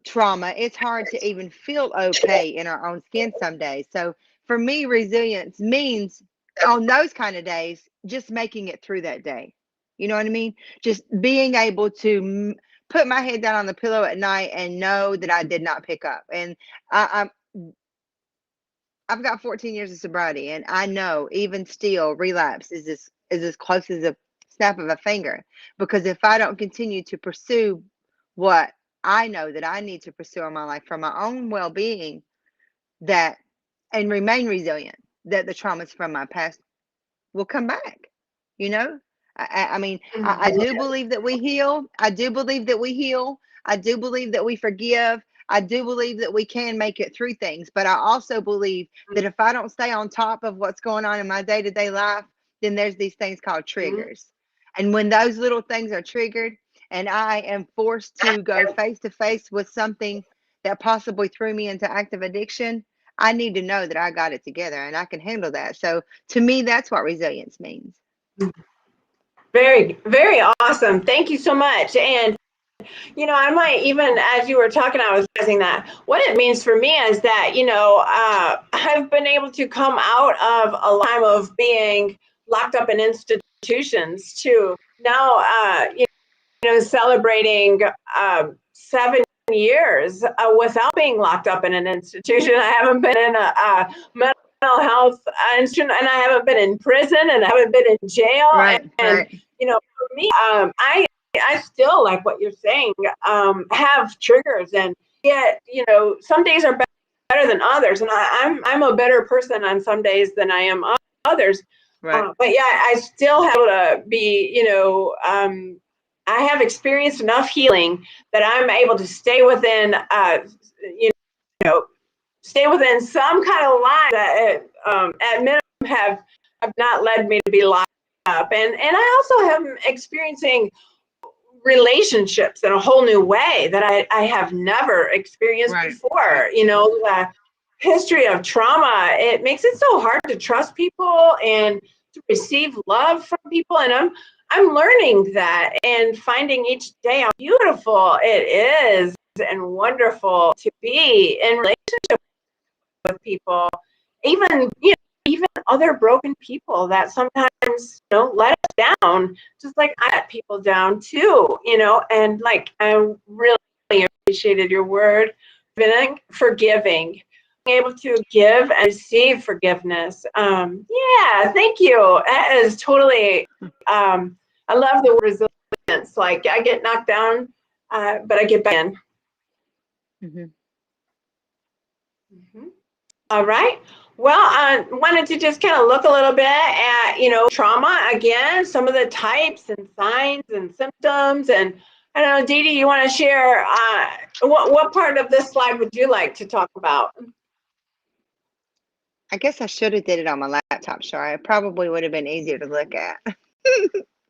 trauma, it's hard to even feel okay in our own skin some days. So for me, resilience means on those kind of days, just making it through that day. You know what I mean? Just being able to put my head down on the pillow at night and know that I did not pick up. And I've got 14 years of sobriety, and I know even still relapse is as close as a snap of a finger. Because if I don't continue to pursue what I know that I need to pursue in my life for my own well-being, and remain resilient, that the traumas from my past will come back. I mean, I do believe that we heal. I do believe that we heal. I do believe that we forgive. I do believe that we can make it through things. But I also believe that if I don't stay on top of what's going on in my day-to-day life, then there's these things called triggers. And when those little things are triggered, and I am forced to go face to face with something that possibly threw me into active addiction, I need to know that I got it together and I can handle that. So to me, that's what resilience means. Very, very awesome. Thank you so much. And, I might even, as you were talking, I was realizing that what it means for me is that, I've been able to come out of a lifetime of being locked up in institutions to now, celebrating 7 years without being locked up in an institution. I haven't been in a mental health institution, and I haven't been in prison, and I haven't been in jail. Right. For me, I still, like what you're saying, have triggers, and yet, some days are better than others, and I'm a better person on some days than I am others. Right. But yeah, I still have to be, I have experienced enough healing that I'm able to stay within, stay within some kind of line that at minimum have not led me to be locked up. And I also am experiencing relationships in a whole new way that I have never experienced before. The history of trauma, it makes it so hard to trust people and to receive love from people. And I'm learning that and finding each day how beautiful it is and wonderful to be in relationship with people, even other broken people that sometimes let us down, just like I let people down too, and like I really appreciated your word, forgiving, being able to give and receive forgiveness. Yeah, thank you. That is totally, I love the resilience. Like I get knocked down, but I get back in. Mm-hmm. Mm-hmm. All right. Well, I wanted to just kind of look a little bit at, trauma again, some of the types and signs and symptoms. And I don't know, Dee Dee, you want to share what part of this slide would you like to talk about? I guess I should have did it on my laptop, Shar. It probably would have been easier to look at.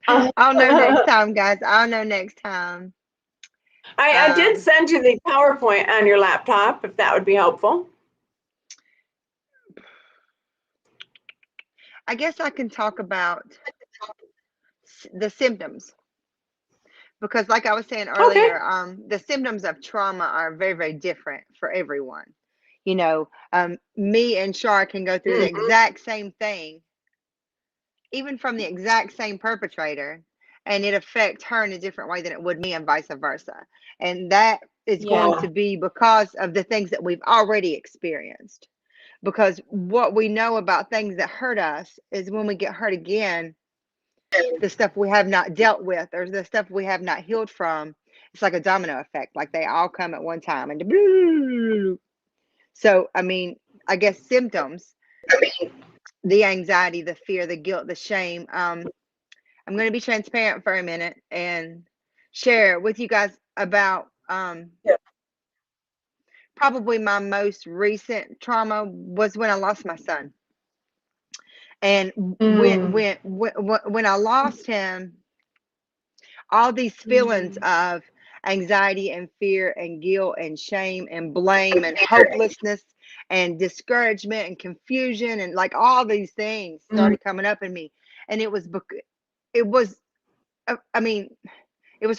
I'll know next time, guys. I'll know next time. I did send you the PowerPoint on your laptop, if that would be helpful. I guess I can talk about the symptoms, because like I was saying earlier, the symptoms of trauma are very, very different for everyone. Me and Shar can go through the exact same thing, even from the exact same perpetrator, and it affects her in a different way than it would me, and vice versa. And that is going to be because of the things that we've already experienced. Because what we know about things that hurt us is when we get hurt again, the stuff we have not dealt with or the stuff we have not healed from, it's like a domino effect. Like they all come at one time. And so, I guess symptoms, the anxiety, the fear, the guilt, the shame. I'm going to be transparent for a minute and share with you guys about probably my most recent trauma was when I lost my son. And when I lost him, all these feelings of anxiety and fear and guilt and shame and blame and hopelessness and discouragement and confusion and like all these things started coming up in me. And it was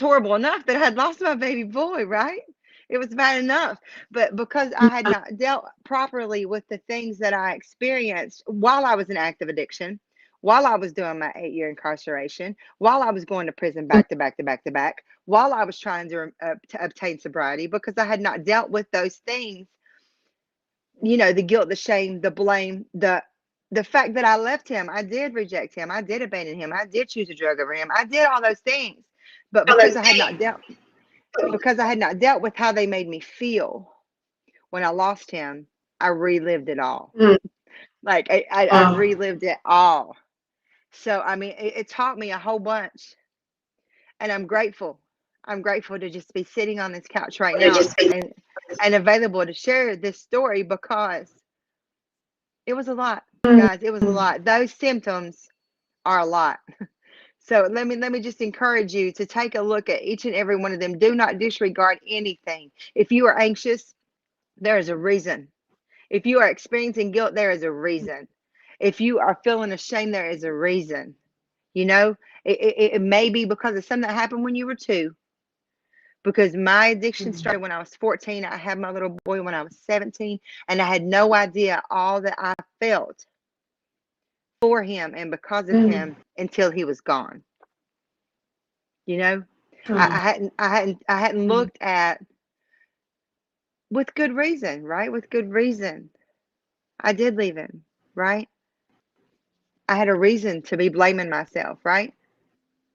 horrible enough that I had lost my baby boy, right? It was bad enough. But because I had not dealt properly with the things that I experienced while I was in active addiction, while I was doing my 8-year incarceration, while I was going to prison back to back to back to back, while I was trying to obtain sobriety, because I had not dealt with those things, the guilt, the shame, the blame, the fact that I left him, I did reject him, I did abandon him, I did choose a drug over him, I did all those things. But because I had not dealt with how they made me feel when I lost him, I relived it all. Like I relived it all. So it taught me a whole bunch, and I'm grateful. I'm grateful to just be sitting on this couch right now and available to share this story, because it was a lot, guys. It was a lot. Those symptoms are a lot. So let me just encourage you to take a look at each and every one of them. Do not disregard anything. If you are anxious, there is a reason. If you are experiencing guilt, there is a reason. If you are feeling ashamed, there is a reason. It may be because of something that happened when you were 2. Because my addiction started when I was 14. I had my little boy when I was 17, and I had no idea all that I felt for him and because of him until he was gone. I hadn't looked at, with good reason, right? With good reason, I did leave him, right? I had a reason to be blaming myself, right?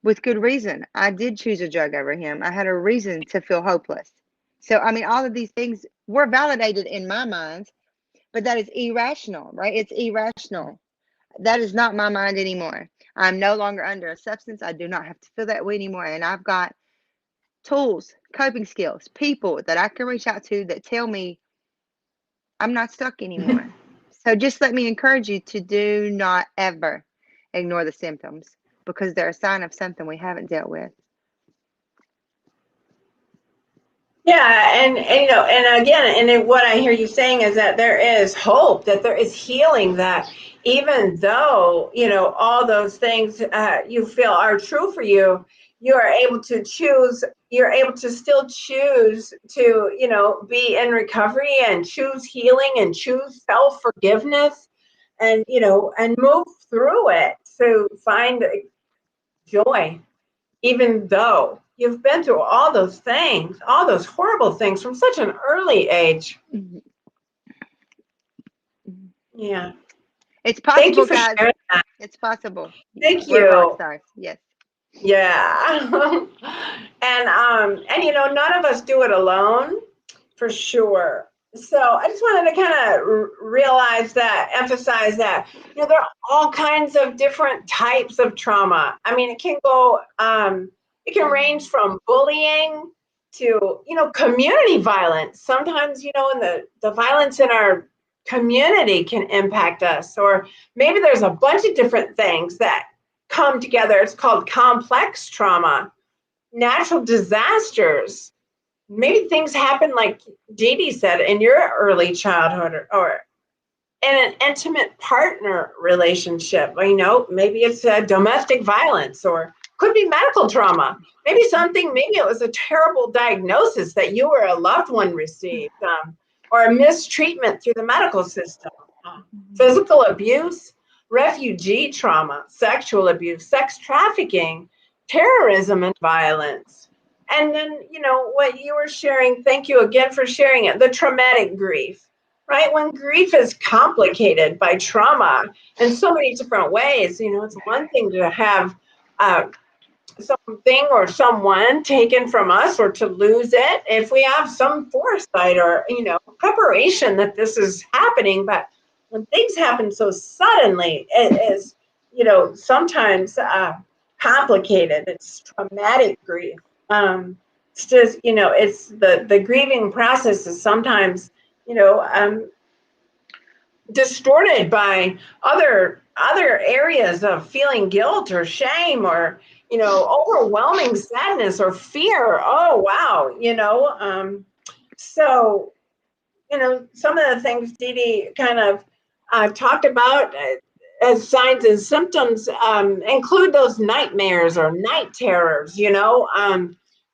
With good reason, I did choose a drug over him. I had a reason to feel hopeless. So, all of these things were validated in my mind, but that is irrational, right? It's irrational. That is not my mind anymore. I'm no longer under a substance. I do not have to feel that way anymore. And I've got tools, coping skills, people that I can reach out to that tell me I'm not stuck anymore. So just let me encourage you to do not ever ignore the symptoms, because they're a sign of something we haven't dealt with. Yeah, and again, and what I hear you saying is that there is hope, that there is healing, that even though, all those things you feel are true for you, you are able to choose, you're able to still choose to, be in recovery and choose healing and choose self-forgiveness and, and move through it to find joy, even though you've been through all those things, all those horrible things from such an early age. Yeah. It's Thank you possible, for guys. sharing that. It's possible. Thank We're rock you. stars. Yes. Yeah. and you know, none of us do it alone, for sure. So I just wanted to kind of realize that, emphasize that, you know, there are all kinds of different types of trauma. I mean, it can range from bullying to, you know, community violence. Sometimes, you know, and the violence in our community can impact us, or maybe there's a bunch of different things that come together. It's called complex trauma, natural disasters. Maybe things happen like Dee Dee said in your early childhood, or in an intimate partner relationship. You know, maybe it's domestic violence, or could be medical trauma. Maybe it was a terrible diagnosis that you or a loved one received, or a mistreatment through the medical system. Physical abuse, refugee trauma, sexual abuse, sex trafficking, terrorism, and violence. And then, you know, what you were sharing, thank you again for sharing it, the traumatic grief, right? When grief is complicated by trauma in so many different ways, you know, it's one thing to have something or someone taken from us, or to lose it. If we have some foresight or, you know, preparation that this is happening, but when things happen so suddenly, it is, you know, sometimes complicated. It's traumatic grief. It's just, you know, it's the grieving process is sometimes, you know, distorted by other areas of feeling guilt or shame, or, you know, overwhelming sadness or fear. Oh wow, you know, so, you know, some of the things Dee Dee kind of talked about as signs and symptoms include those nightmares or night terrors. You know,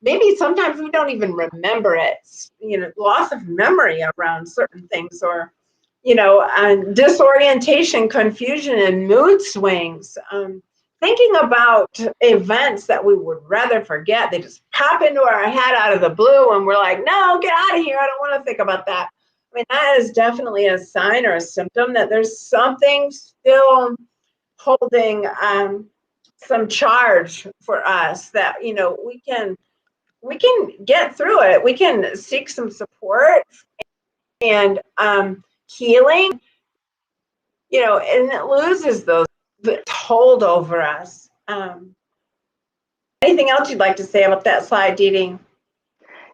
maybe sometimes we don't even remember it. You know, loss of memory around certain things, or, you know, disorientation, confusion, and mood swings. Thinking about events that we would rather forget, they just pop into our head out of the blue, and we're like, no, get out of here. I don't want to think about that. I mean, that is definitely a sign or a symptom that there's something still holding some charge for us, that, you know, we can get through it. We can seek some support and healing, you know, and it loses those hold over us. Anything else you'd like to say about that slide, Dee Dee?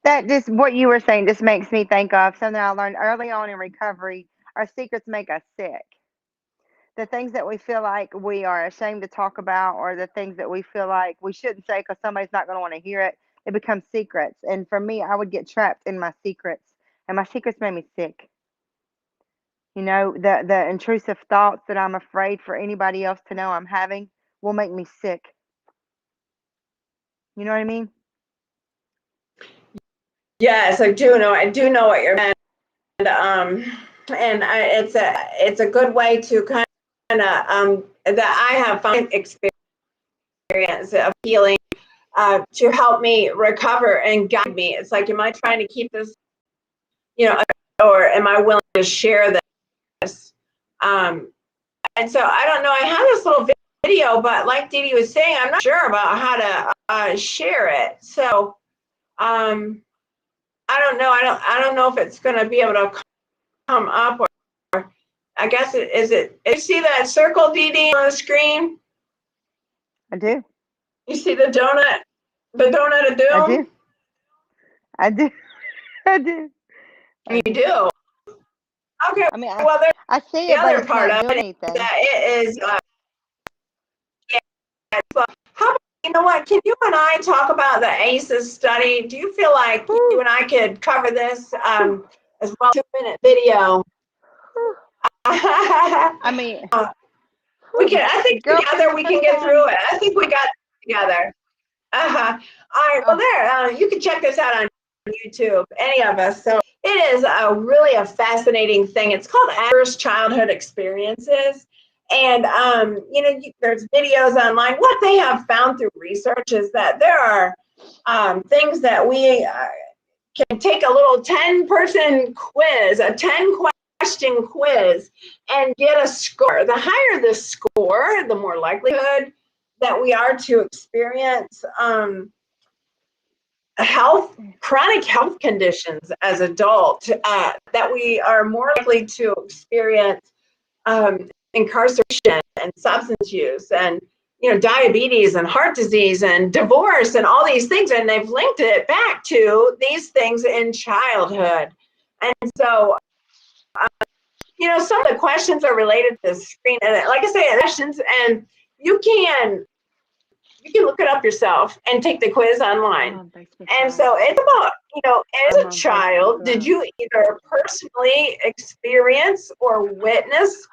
That just what you were saying just makes me think of something I learned early on in recovery. Our secrets make us sick. The things that we feel like we are ashamed to talk about, or the things that we feel like we shouldn't say because somebody's not going to want to hear it, it becomes secrets. And for me, I would get trapped in my secrets, and my secrets made me sick. You know, the intrusive thoughts that I'm afraid for anybody else to know I'm having will make me sick. You know what I mean? Yes, I do know. I do know what you're saying. It's a good way to kind of that I have found experience of healing to help me recover and guide me. It's like, am I trying to keep this, you know, or am I willing to share this? And so I don't know. I have this little video, but like Dee Dee was saying, I'm not sure about how to share it. So I don't know. I don't know if it's going to be able to come up, or I guess you see that circle, Dee Dee, on the screen? I do. You see the donut of doom? I do. I do. You do. Okay. I mean, Well, there's I see the it, but other it's part not of doing it anything. that it is. How about, you know what? Can you and I talk about the ACEs study? Do you feel like you and I could cover this as well? 2-minute video. I mean, we can. I think girl, together we can get through it. I think we got it together. All right. Well, there. You can check this out on YouTube. Any of us. So it is really a fascinating thing. It's called Adverse Childhood Experiences. And, you know, there's videos online. What they have found through research is that there are things that we can take a little 10-person quiz, a 10-question quiz, and get a score. The higher the score, the more likelihood that we are to experience chronic health conditions as adults, that we are more likely to experience incarceration and substance use and diabetes and heart disease and divorce and all these things, and they've linked it back to these things in childhood. And so some of the questions are related to the screen, and like I say, questions, and you can look it up yourself and take the quiz online. And so it's about, as a child, did you either personally experience or witness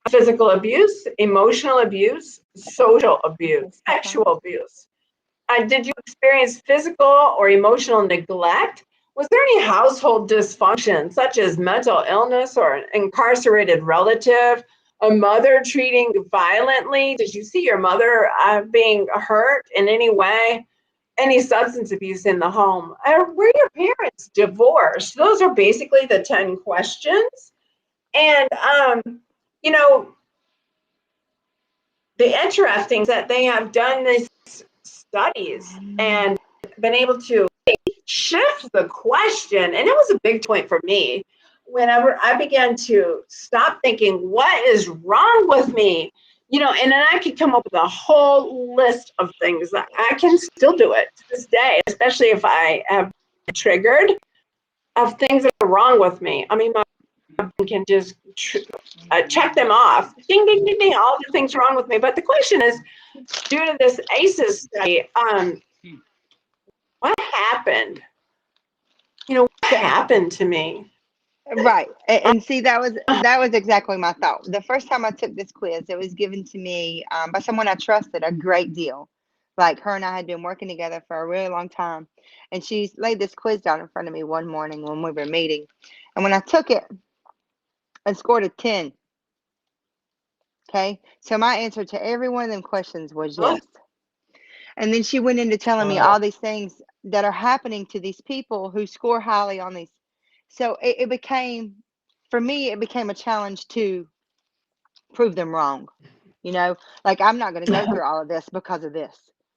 physical abuse, emotional abuse, social abuse, sexual abuse? Did you experience physical or emotional neglect? Was there any household dysfunction, such as mental illness or an incarcerated relative, a mother treating violently? Did you see your mother being hurt in any way? Any substance abuse in the home? Were your parents divorced? Those are basically the 10 questions. And, the interesting is that they have done these studies and been able to shift the question. And it was a big point for me whenever I began to stop thinking, what is wrong with me? And then I could come up with a whole list of things that I can still do it to this day, especially if I have triggered of things that are wrong with me. I mean, my can just check them off. Ding, ding, ding, ding, all the things wrong with me. But the question is, due to this ACEs study, what happened? What happened to me? Right. And see, that was exactly my thought. The first time I took this quiz, it was given to me by someone I trusted a great deal. Like, her and I had been working together for a really long time. And she laid this quiz down in front of me one morning when we were meeting. And when I took it, I scored a 10. Okay. So my answer to every one of them questions was yes. And then she went into telling me all these things that are happening to these people who score highly on these. So it became, for me, it became a challenge to prove them wrong. Like, I'm not going to go through all of this because of this.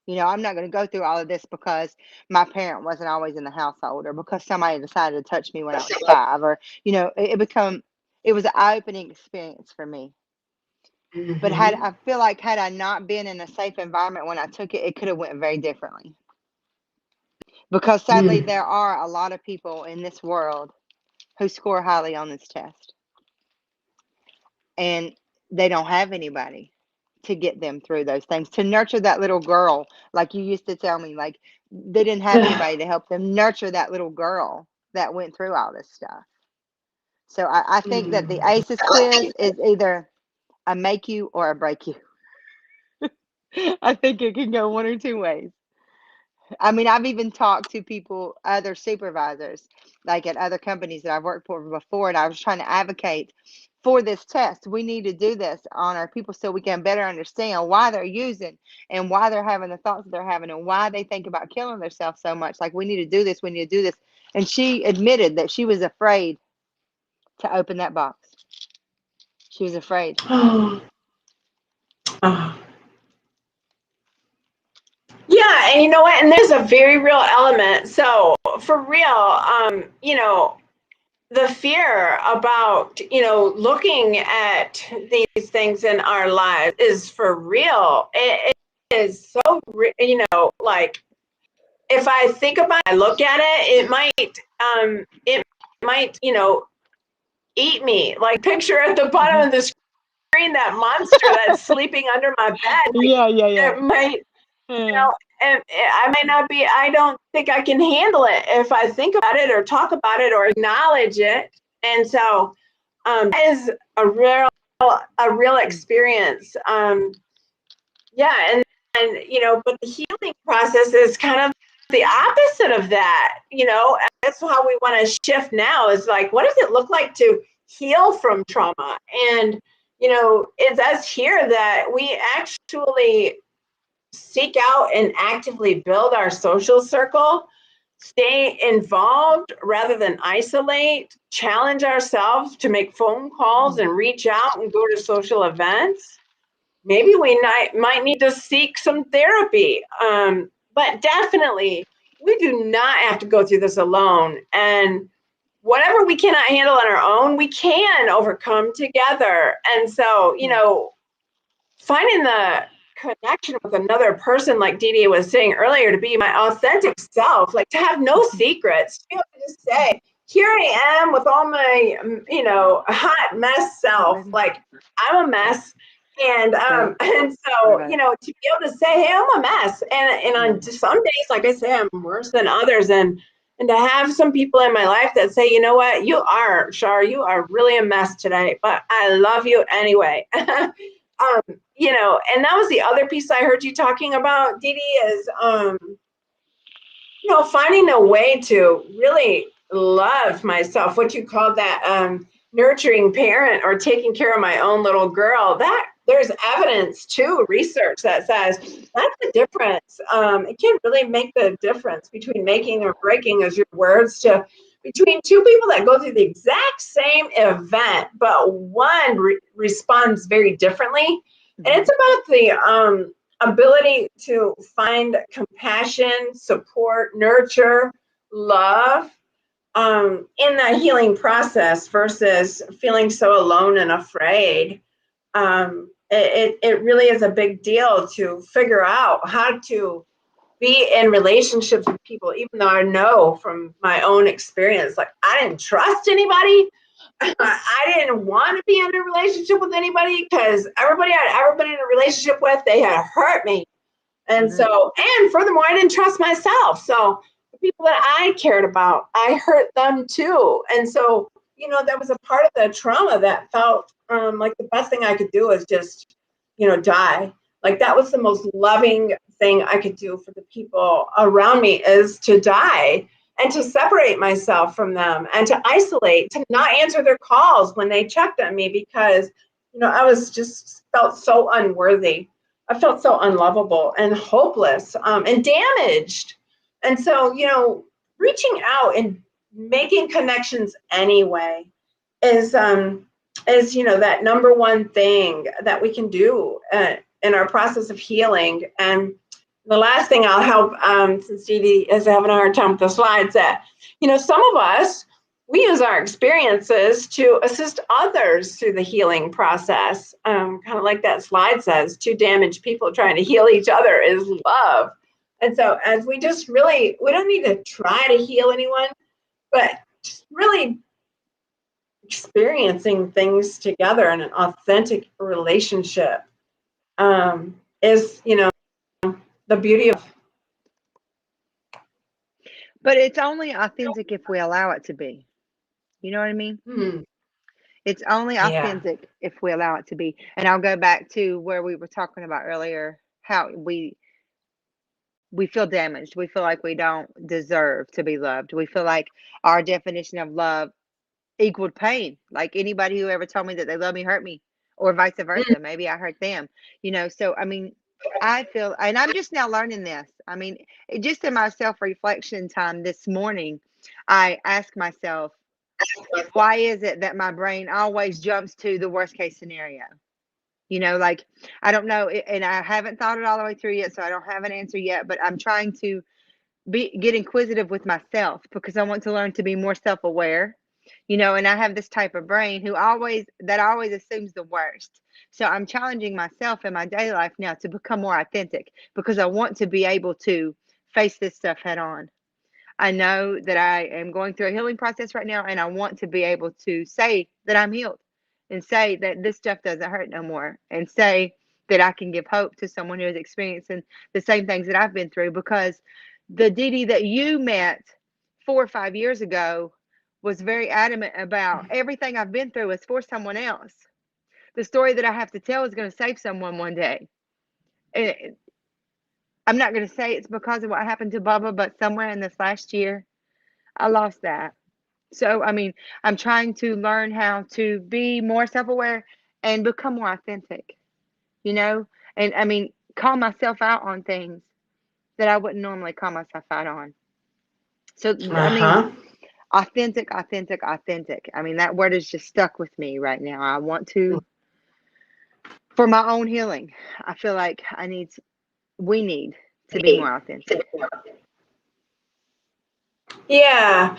I'm not going to go through all of this because my parent wasn't always in the household, or because somebody decided to touch me when I was 5, or, it was an eye-opening experience for me. But I feel like had I not been in a safe environment when I took it, it could have went very differently. Because sadly, there are a lot of people in this world who score highly on this test. And they don't have anybody to get them through those things, to nurture that little girl. Like you used to tell me, like, they didn't have anybody to help them nurture that little girl that went through all this stuff. So I think that the ACEs quiz is either a make you or a break you. I think it can go one or two ways. I mean, I've even talked to people, other supervisors, like at other companies that I've worked for before, and I was trying to advocate for this test. We need to do this on our people so we can better understand why they're using and why they're having the thoughts that they're having and why they think about killing themselves so much. Like, we need to do this. We need to do this. And she admitted that she was afraid to open that box. She was afraid. Yeah, and you know what? And there's a very real element. So for real, the fear about, looking at these things in our lives is for real. It is so, like, if I think about it, I look at it, it might, eat me. Like, picture at the bottom of the screen, that monster that's sleeping under my bed. Like, Yeah. It might, and I don't think I can handle it if I think about it or talk about it or acknowledge it. And so that is a real experience. And but the healing process is kind of the opposite of that. That's how we want to shift now, is like, what does it look like to heal from trauma? And it says here that we actually seek out and actively build our social circle, stay involved rather than isolate, challenge ourselves to make phone calls and reach out and go to social events. Maybe we might need to seek some therapy. But definitely, we do not have to go through this alone. And whatever we cannot handle on our own, we can overcome together. And so, finding the connection with another person, like Dee Dee was saying earlier, to be my authentic self, like to have no secrets, to be able to just say, here I am with all my, hot mess self. Like, I'm a mess. And so, to be able to say, hey, I'm a mess. And on some days, like I say, I'm worse than others. And to have some people in my life that say, you know what, you are, Shar, you are really a mess today, but I love you anyway. And that was the other piece I heard you talking about, Dee Dee, is, finding a way to really love myself, what you call that nurturing parent, or taking care of my own little girl. That there's evidence too, research that says that's the difference. It can really make the difference between making or breaking, as your words, between two people that go through the exact same event, but one responds very differently. And it's about the ability to find compassion, support, nurture, love in the healing process versus feeling so alone and afraid. It really is a big deal to figure out how to be in relationships with people, even though I know from my own experience, like I didn't trust anybody. I didn't want to be in a relationship with anybody because everybody I'd ever been in a relationship with, they had hurt me. And so, and furthermore, I didn't trust myself. So the people that I cared about, I hurt them too. And so, that was a part of the trauma that felt like the best thing I could do is just, die. Like that was the most loving thing I could do for the people around me, is to die and to separate myself from them and to isolate, to not answer their calls when they checked on me, because, I was just felt so unworthy. I felt so unlovable and hopeless and damaged. And so, reaching out and making connections anyway is that number one thing that we can do in our process of healing. And the last thing I'll help, since Dee Dee is having a hard time with the slides, that, some of us, we use our experiences to assist others through the healing process. Kind of like that slide says, two damaged people trying to heal each other is love. And so as we just really, we don't need to try to heal anyone, but just really experiencing things together in an authentic relationship is, the beauty of. But it's only authentic if we allow it to be. You know what I mean? It's only authentic if we allow it to be. And I'll go back to where we were talking about earlier, how we feel damaged. We feel like we don't deserve to be loved. We feel like our definition of love equaled pain. Like anybody who ever told me that they love me hurt me, or vice versa. Maybe I hurt them. So I mean, I feel, and I'm just now learning this. I mean, just in my self-reflection time this morning, I asked myself, why is it that my brain always jumps to the worst case scenario? Like, I don't know, and I haven't thought it all the way through yet, so I don't have an answer yet, but I'm trying to get inquisitive with myself, because I want to learn to be more self-aware, and I have this type of brain always assumes the worst. So I'm challenging myself in my daily life now to become more authentic, because I want to be able to face this stuff head on. I know that I am going through a healing process right now, and I want to be able to say that I'm healed, and say that this stuff doesn't hurt no more, and say that I can give hope to someone who is experiencing the same things that I've been through. Because the Dee Dee that you met 4 or 5 years ago was very adamant about everything I've been through is for someone else. The story that I have to tell is going to save someone one day. I'm not going to say it's because of what happened to Bubba, but somewhere in this last year, I lost that. So, I mean, I'm trying to learn how to be more self-aware and become more authentic, And I mean, call myself out on things that I wouldn't normally call myself out on. So, I mean, authentic. I mean, that word is just stuck with me right now. I want to, for my own healing, I feel like we need to be more authentic. Yeah.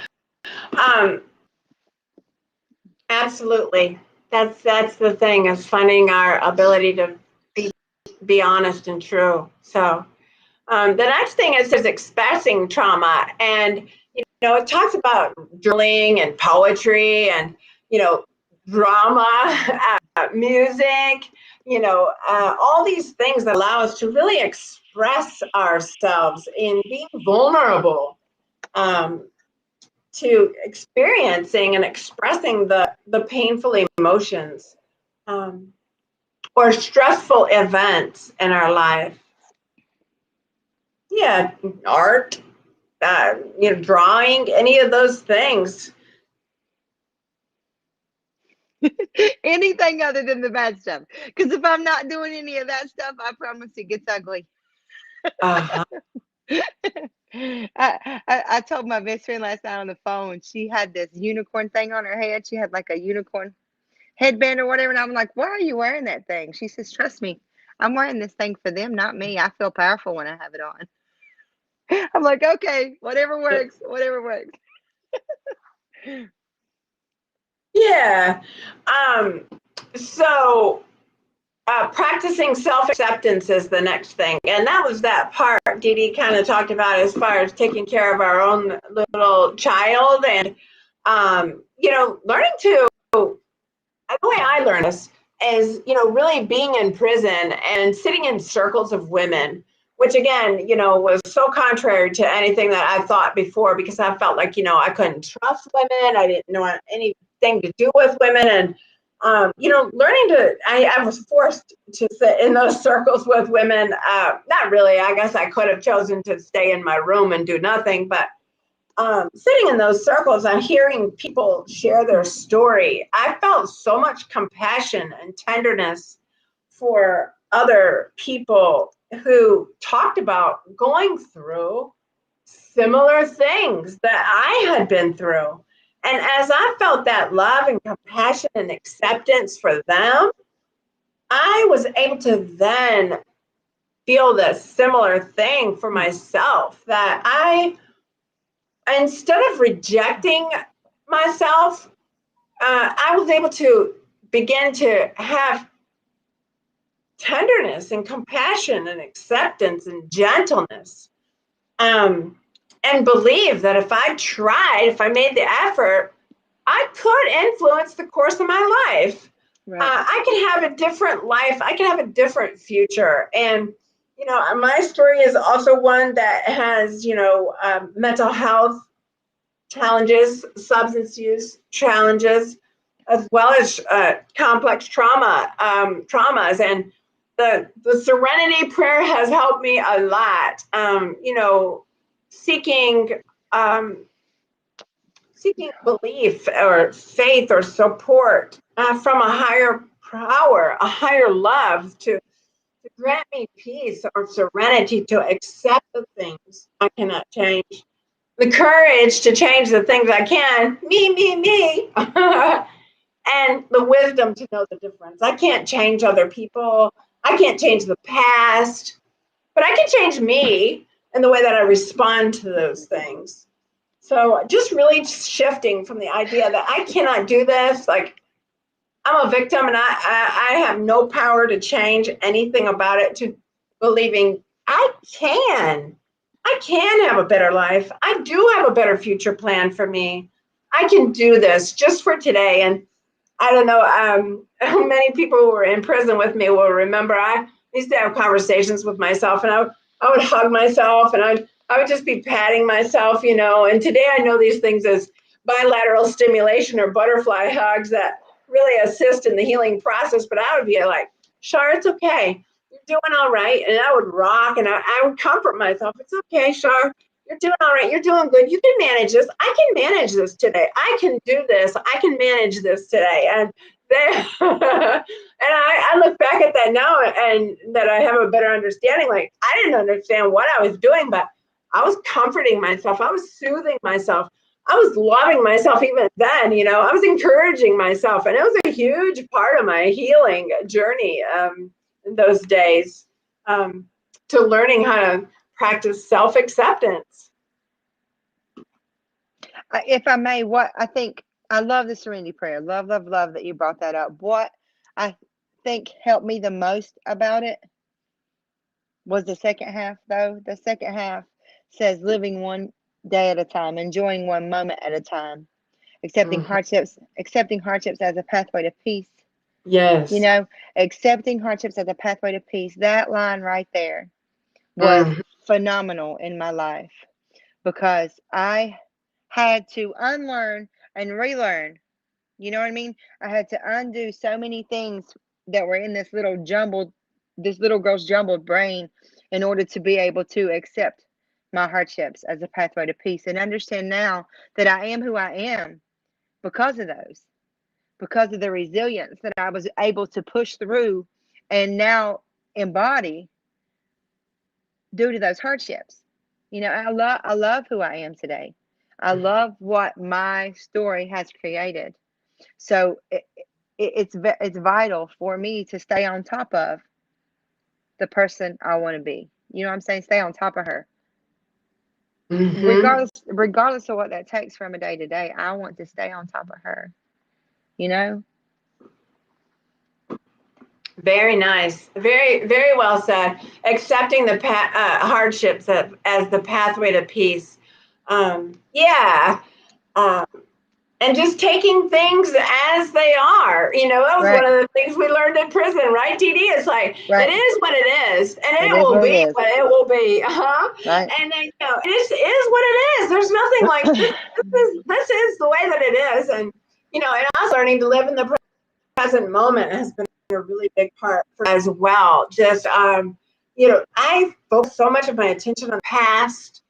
Absolutely. That's the thing, is finding our ability to be honest and true. So the next thing is expressing trauma, and it talks about journaling and poetry and drama, music, all these things that allow us to really express ourselves in being vulnerable. To experiencing and expressing the painful emotions or stressful events in our life. Yeah, art, drawing, any of those things. Anything other than the bad stuff. Because if I'm not doing any of that stuff, I promise it gets ugly. Uh-huh. I told my best friend last night on the phone, she had this unicorn thing on her head. She had like a unicorn headband or whatever. And I'm like, why are you wearing that thing? She says, trust me, I'm wearing this thing for them, not me. I feel powerful when I have it on. I'm like, okay, whatever works. Yeah. So practicing self-acceptance is the next thing. And that was that part Dee Dee kind of talked about as far as taking care of our own little child and, learning to, the way I learned this is, really being in prison and sitting in circles of women, which again, was so contrary to anything that I thought before, because I felt like, I couldn't trust women. I didn't know anything to do with women. And, learning I was forced to sit in those circles with women. Not really. I guess I could have chosen to stay in my room and do nothing, but sitting in those circles and hearing people share their story, I felt so much compassion and tenderness for other people who talked about going through similar things that I had been through. And as I felt that love and compassion and acceptance for them, I was able to then feel the similar thing for myself, that instead of rejecting myself, I was able to begin to have tenderness and compassion and acceptance and gentleness, and believe that if I made the effort, I could influence the course of my life. Right. I can have a different life. I can have a different future. And, my story is also one that has, mental health challenges, substance use challenges, as well as complex traumas. And the Serenity Prayer has helped me a lot. Seeking belief or faith or support from a higher power, a higher love to grant me peace or serenity to accept the things I cannot change. The courage to change the things I can, me, and the wisdom to know the difference. I can't change other people. I can't change the past, but I can change me and the way that I respond to those things. So just really shifting from the idea that I cannot do this, like I'm a victim and I have no power to change anything about it, to believing I can have a better life. I do have a better future plan for me. I can do this just for today. And I don't know how many people who were in prison with me will remember I used to have conversations with myself, and I would hug myself, and I would just be patting myself, and today I know these things as bilateral stimulation or butterfly hugs that really assist in the healing process. But I would be like, Shar, it's okay. You're doing all right. And I would rock, and I would comfort myself. It's okay, Shar. You're doing all right. You're doing good. You can manage this. I can manage this today. I can do this. I can manage this today. And and I look back at that now and that I have a better understanding. Like, I didn't understand what I was doing, but I was comforting myself. I was soothing myself. I was loving myself even then, you know, I was encouraging myself. And it was a huge part of my healing journey in those days, to learning how to practice self-acceptance. If I may, what I think, I love the Serenity Prayer. Love, love, love that you brought that up. What I think helped me the most about it was the second half, though. The second half says living one day at a time, enjoying one moment at a time, accepting hardships as a pathway to peace. Yes. You know, accepting hardships as a pathway to peace. That line right there was phenomenal in my life, because I had to unlearn and relearn. You know what I mean? I had to undo so many things that were in this little girl's jumbled brain in order to be able to accept my hardships as a pathway to peace, and understand now that I am who I am because of the resilience that I was able to push through and now embody due to those hardships. You know, I love who I am today. I love what my story has created. So it's vital for me to stay on top of the person I want to be. You know what I'm saying? Stay on top of her. Regardless of what that takes from a day to day, I want to stay on top of her. You know? Very nice. Very, very well said. Accepting the hardships as the pathway to peace. Yeah. And just taking things as they are. You know, that was one of the things we learned in prison, right, Dee Dee? It's like, it is what it is, and it will be what it will be. Right. And then, you know, it is what it is. There's nothing like this. This is the way that it is. And, you know, and us learning to live in the present moment has been a really big part for as well. Just, you know, I focus so much of my attention on the past,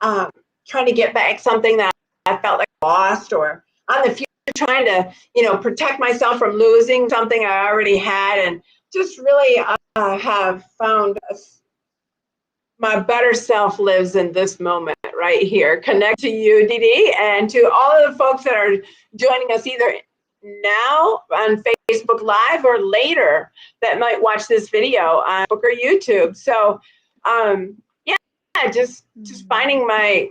trying to get back something that I felt like I lost, or on the future, trying to, you know, protect myself from losing something I already had, and just really have found my better self lives in this moment right here. Connect to you, Dee Dee, and to all of the folks that are joining us either now on Facebook Live or later that might watch this video on Facebook or YouTube. So, yeah, just finding my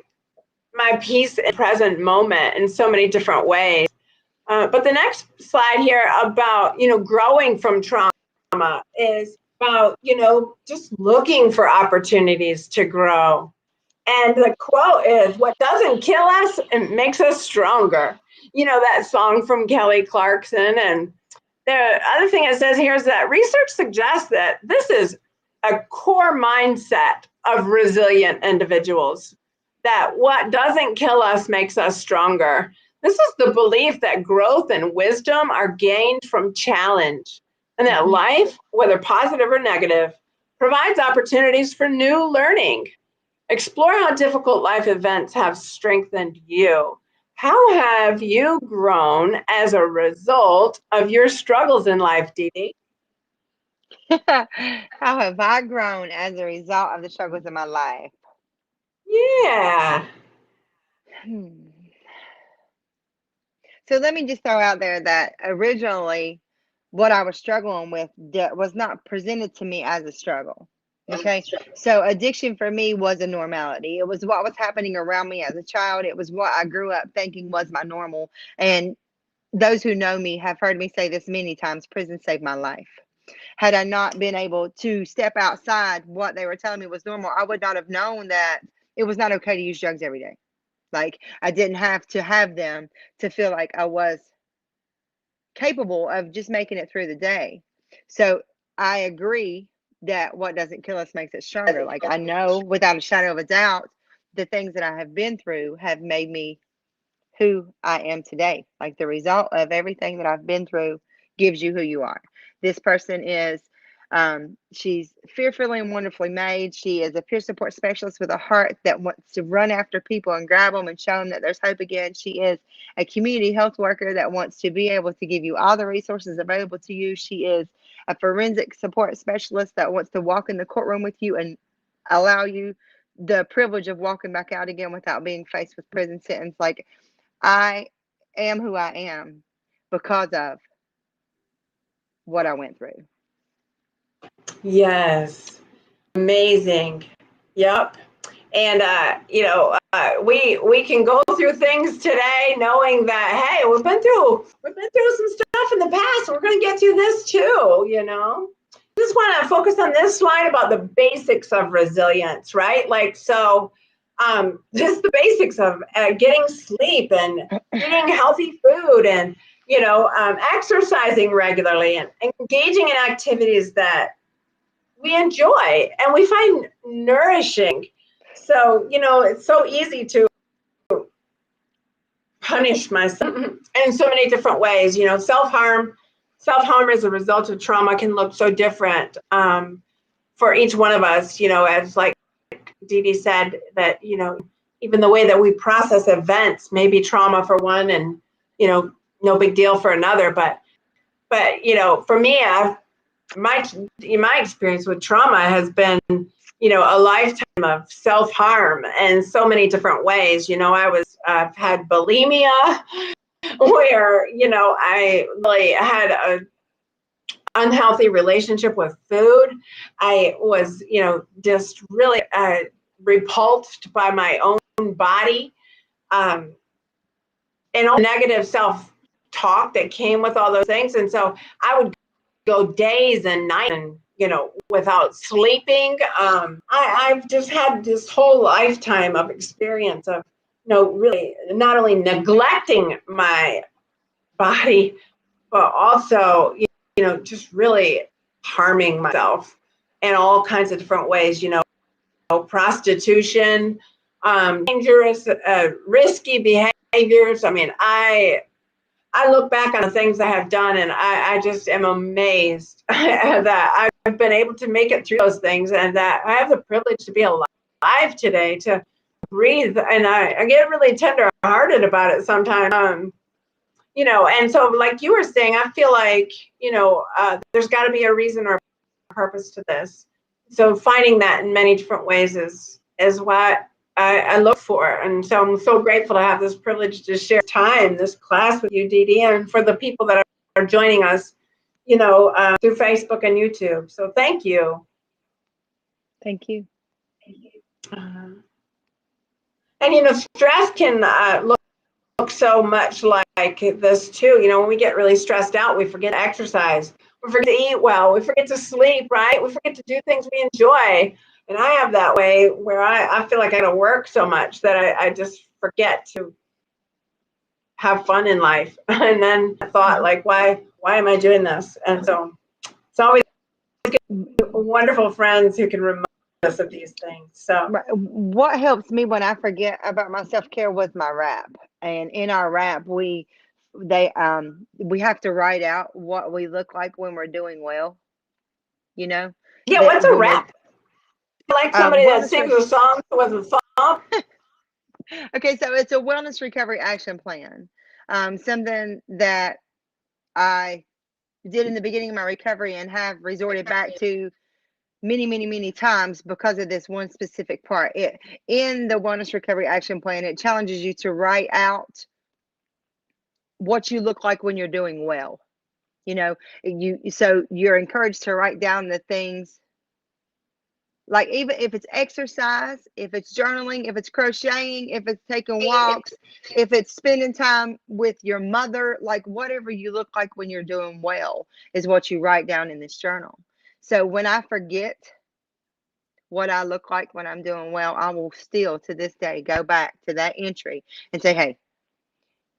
peace in the present moment in so many different ways. But the next slide here about, you know, growing from trauma is about, you know, just looking for opportunities to grow. And the quote is, what doesn't kill us, it makes us stronger. You know, that song from Kelly Clarkson. And the other thing it says here is that research suggests that this is a core mindset of resilient individuals, that what doesn't kill us makes us stronger. This is the belief that growth and wisdom are gained from challenge, and that life, whether positive or negative, provides opportunities for new learning. Explore how difficult life events have strengthened you. How have you grown as a result of your struggles in life, Dee Dee? How have I grown as a result of the struggles in my life? Yeah. So let me just throw out there that originally what I was struggling with was not presented to me as a struggle. Okay. So addiction for me was a normality. It was what was happening around me as a child. It was what I grew up thinking was my normal. And those who know me have heard me say this many times: prison saved my life. Had I not been able to step outside what they were telling me was normal, I would not have known that it was not okay to use drugs every day. Like, I didn't have to have them to feel like I was capable of just making it through the day. So I agree that what doesn't kill us makes us stronger. Like, I know without a shadow of a doubt, the things that I have been through have made me who I am today. Like, the result of everything that I've been through gives you who you are. This person is She's fearfully and wonderfully made. She is a peer support specialist with a heart that wants to run after people and grab them and show them that there's hope again. She is a community health worker that wants to be able to give you all the resources available to you. She is a forensic support specialist that wants to walk in the courtroom with you and allow you the privilege of walking back out again without being faced with prison sentence. Like, I am who I am because of what I went through. Yes. Amazing. Yep. And we can go through things today knowing that, hey, we've been through some stuff in the past. We're going to get through this too, Just want to focus on this slide about the basics of resilience, right? Like, so just the basics of getting sleep and eating healthy food and exercising regularly and engaging in activities that we enjoy and we find nourishing. So, it's so easy to punish myself in so many different ways. Self-harm as a result of trauma can look so different for each one of us, as like Dee Dee said, that, even the way that we process events may be trauma for one and, no big deal for another. But for me, my experience with trauma has been, a lifetime of self-harm in so many different ways. I've had bulimia where, I really had a unhealthy relationship with food. I was, just really repulsed by my own body, and all negative self-talk that came with all those things. And so I would go days and nights and without sleeping. I've just had this whole lifetime of experience of really not only neglecting my body, but also just really harming myself in all kinds of different ways. Prostitution, dangerous, risky behaviors. I mean, I look back on the things I have done and I just am amazed that I've been able to make it through those things and that I have the privilege to be alive today, to breathe. And I get really tender-hearted about it sometimes. And so like you were saying, I feel like, there's got to be a reason or a purpose to this. So finding that in many different ways is what I look for. And so I'm so grateful to have this privilege to share this class with you, Dee Dee, and for the people that are joining us, through Facebook and YouTube. So thank you. Thank you. And, stress can look so much like this too. When we get really stressed out, we forget to exercise. We forget to eat well. We forget to sleep, right? We forget to do things we enjoy. And I have that way where I feel like I gotta work so much that I just forget to have fun in life. And then I thought, like, why am I doing this? And so it's always wonderful friends who can remind us of these things. So what helps me when I forget about my self-care was my rap. And in our rap, we have to write out what we look like when we're doing well. Yeah, what's a rap? Like somebody that sings a song with a song. Okay, so it's a wellness recovery action plan. Something that I did in the beginning of my recovery and have resorted back to many, many, many times because of this one specific part. In the wellness recovery action plan, it challenges you to write out what you look like when you're doing well. So you're encouraged to write down the things, like even if it's exercise, if it's journaling, if it's crocheting, if it's taking walks, if it's spending time with your mother, like whatever you look like when you're doing well is what you write down in this journal. So when I forget what I look like when I'm doing well, I will still to this day go back to that entry and say, hey,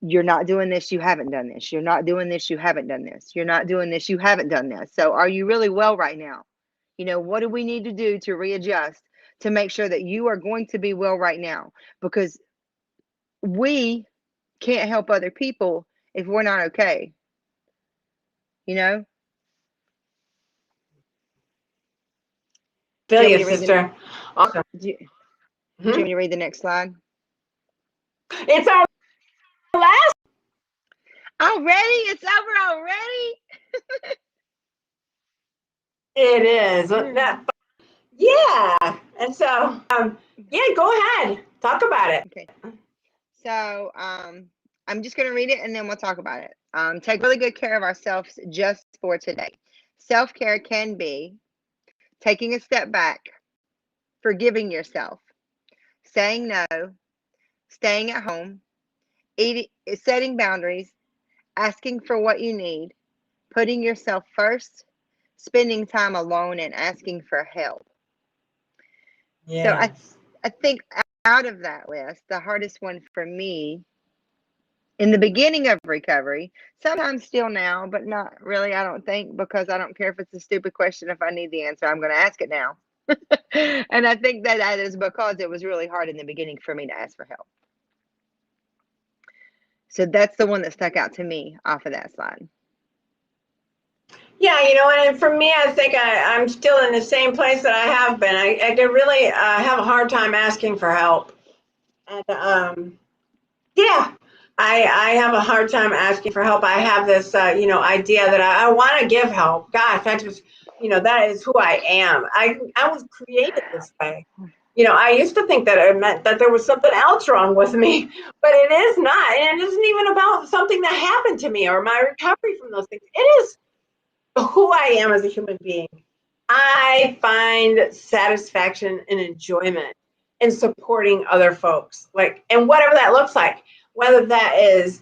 you're not doing this, you haven't done this. You're not doing this, you haven't done this. You're not doing this, you haven't done this. So are you really well right now? What do we need to do to readjust to make sure that you are going to be well right now? Because we can't help other people if we're not okay. Feel Do you you, want me to read sister. Awesome. Do you want me to read the next slide? It's our last. Already? It's over already? It is. Yeah. And so, yeah, go ahead. Talk about it. Okay. So I'm just going to read it and then we'll talk about it. Take really good care of ourselves just for today. Self-care can be taking a step back, forgiving yourself, saying no, staying at home, setting boundaries, asking for what you need, putting yourself first, spending time alone, and asking for help. Yeah. So I think out of that list, the hardest one for me in the beginning of recovery, sometimes still now, but not really, I don't think, because I don't care if it's a stupid question. If I need the answer, I'm going to ask it now. And I think that is because it was really hard in the beginning for me to ask for help. So that's the one that stuck out to me off of that slide. Yeah, and for me, I think I'm still in the same place that I have been. I could really have a hard time asking for help. And yeah, I have a hard time asking for help. I have this, idea that I want to give help. Gosh, that just, that is who I am. I was created this way. I used to think that it meant that there was something else wrong with me, but it is not. And it isn't even about something that happened to me or my recovery from those things. It is who I am as a human being. I find satisfaction and enjoyment in supporting other folks, and whatever that looks like, whether that is,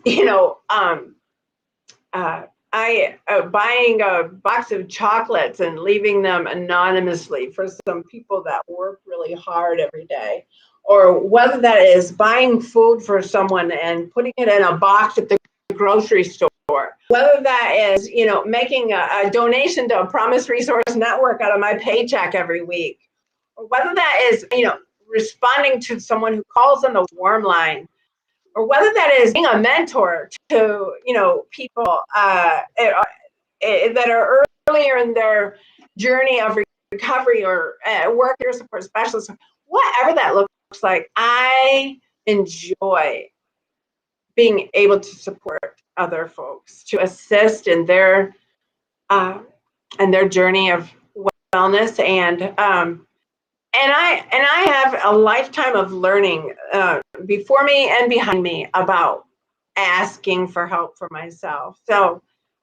buying a box of chocolates and leaving them anonymously for some people that work really hard every day, or whether that is buying food for someone and putting it in a box at the grocery store, whether that is, making a donation to a Promise Resource Network out of my paycheck every week, or whether that is, responding to someone who calls on the warm line, or whether that is being a mentor to, people that are earlier in their journey of recovery, or work peer support specialists, whatever that looks like. I enjoy being able to support other folks, to assist in their journey of wellness, and I have a lifetime of learning before me and behind me about asking for help for myself. So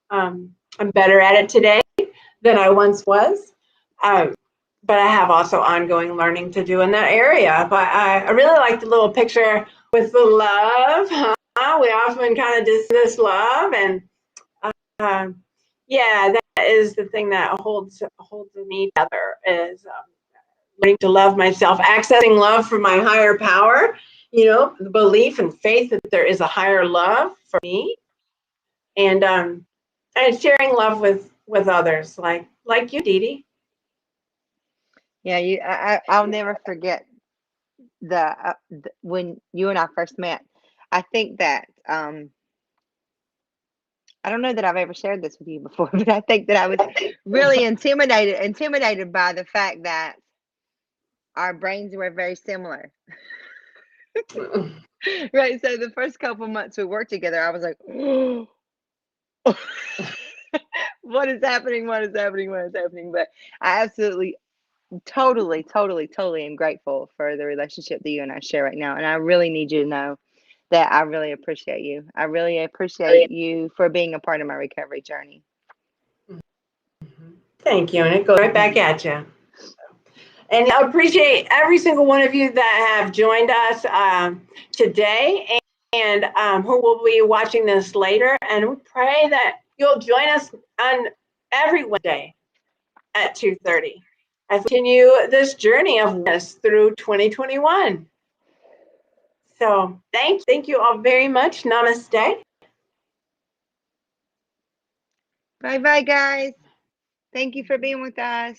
I'm better at it today than I once was. But I have also ongoing learning to do in that area. But I really like the little picture with the love. Huh? We often kind of dismiss love, and yeah, that is the thing that holds me together, is learning to love myself, accessing love from my higher power, the belief and faith that there is a higher love for me, and sharing love with others, like you, Dee Dee. Yeah, I'll never forget when you and I first met. I think that I don't know that I've ever shared this with you before, but I think that I was really intimidated by the fact that our brains were very similar. Right. So the first couple months we worked together, I was like, what is happening? What is happening? What is happening? But I absolutely, totally am grateful for the relationship that you and I share right now. And I really need you to know that I really appreciate you. I really appreciate you for being a part of my recovery journey. Thank you. And it goes right back at you. And I appreciate every single one of you that have joined us today, and who will be watching this later. And we pray that you'll join us on every Wednesday at 2:30 as we continue this journey of wellness through 2021. So thank you all very much. Namaste. Bye, guys. Thank you for being with us.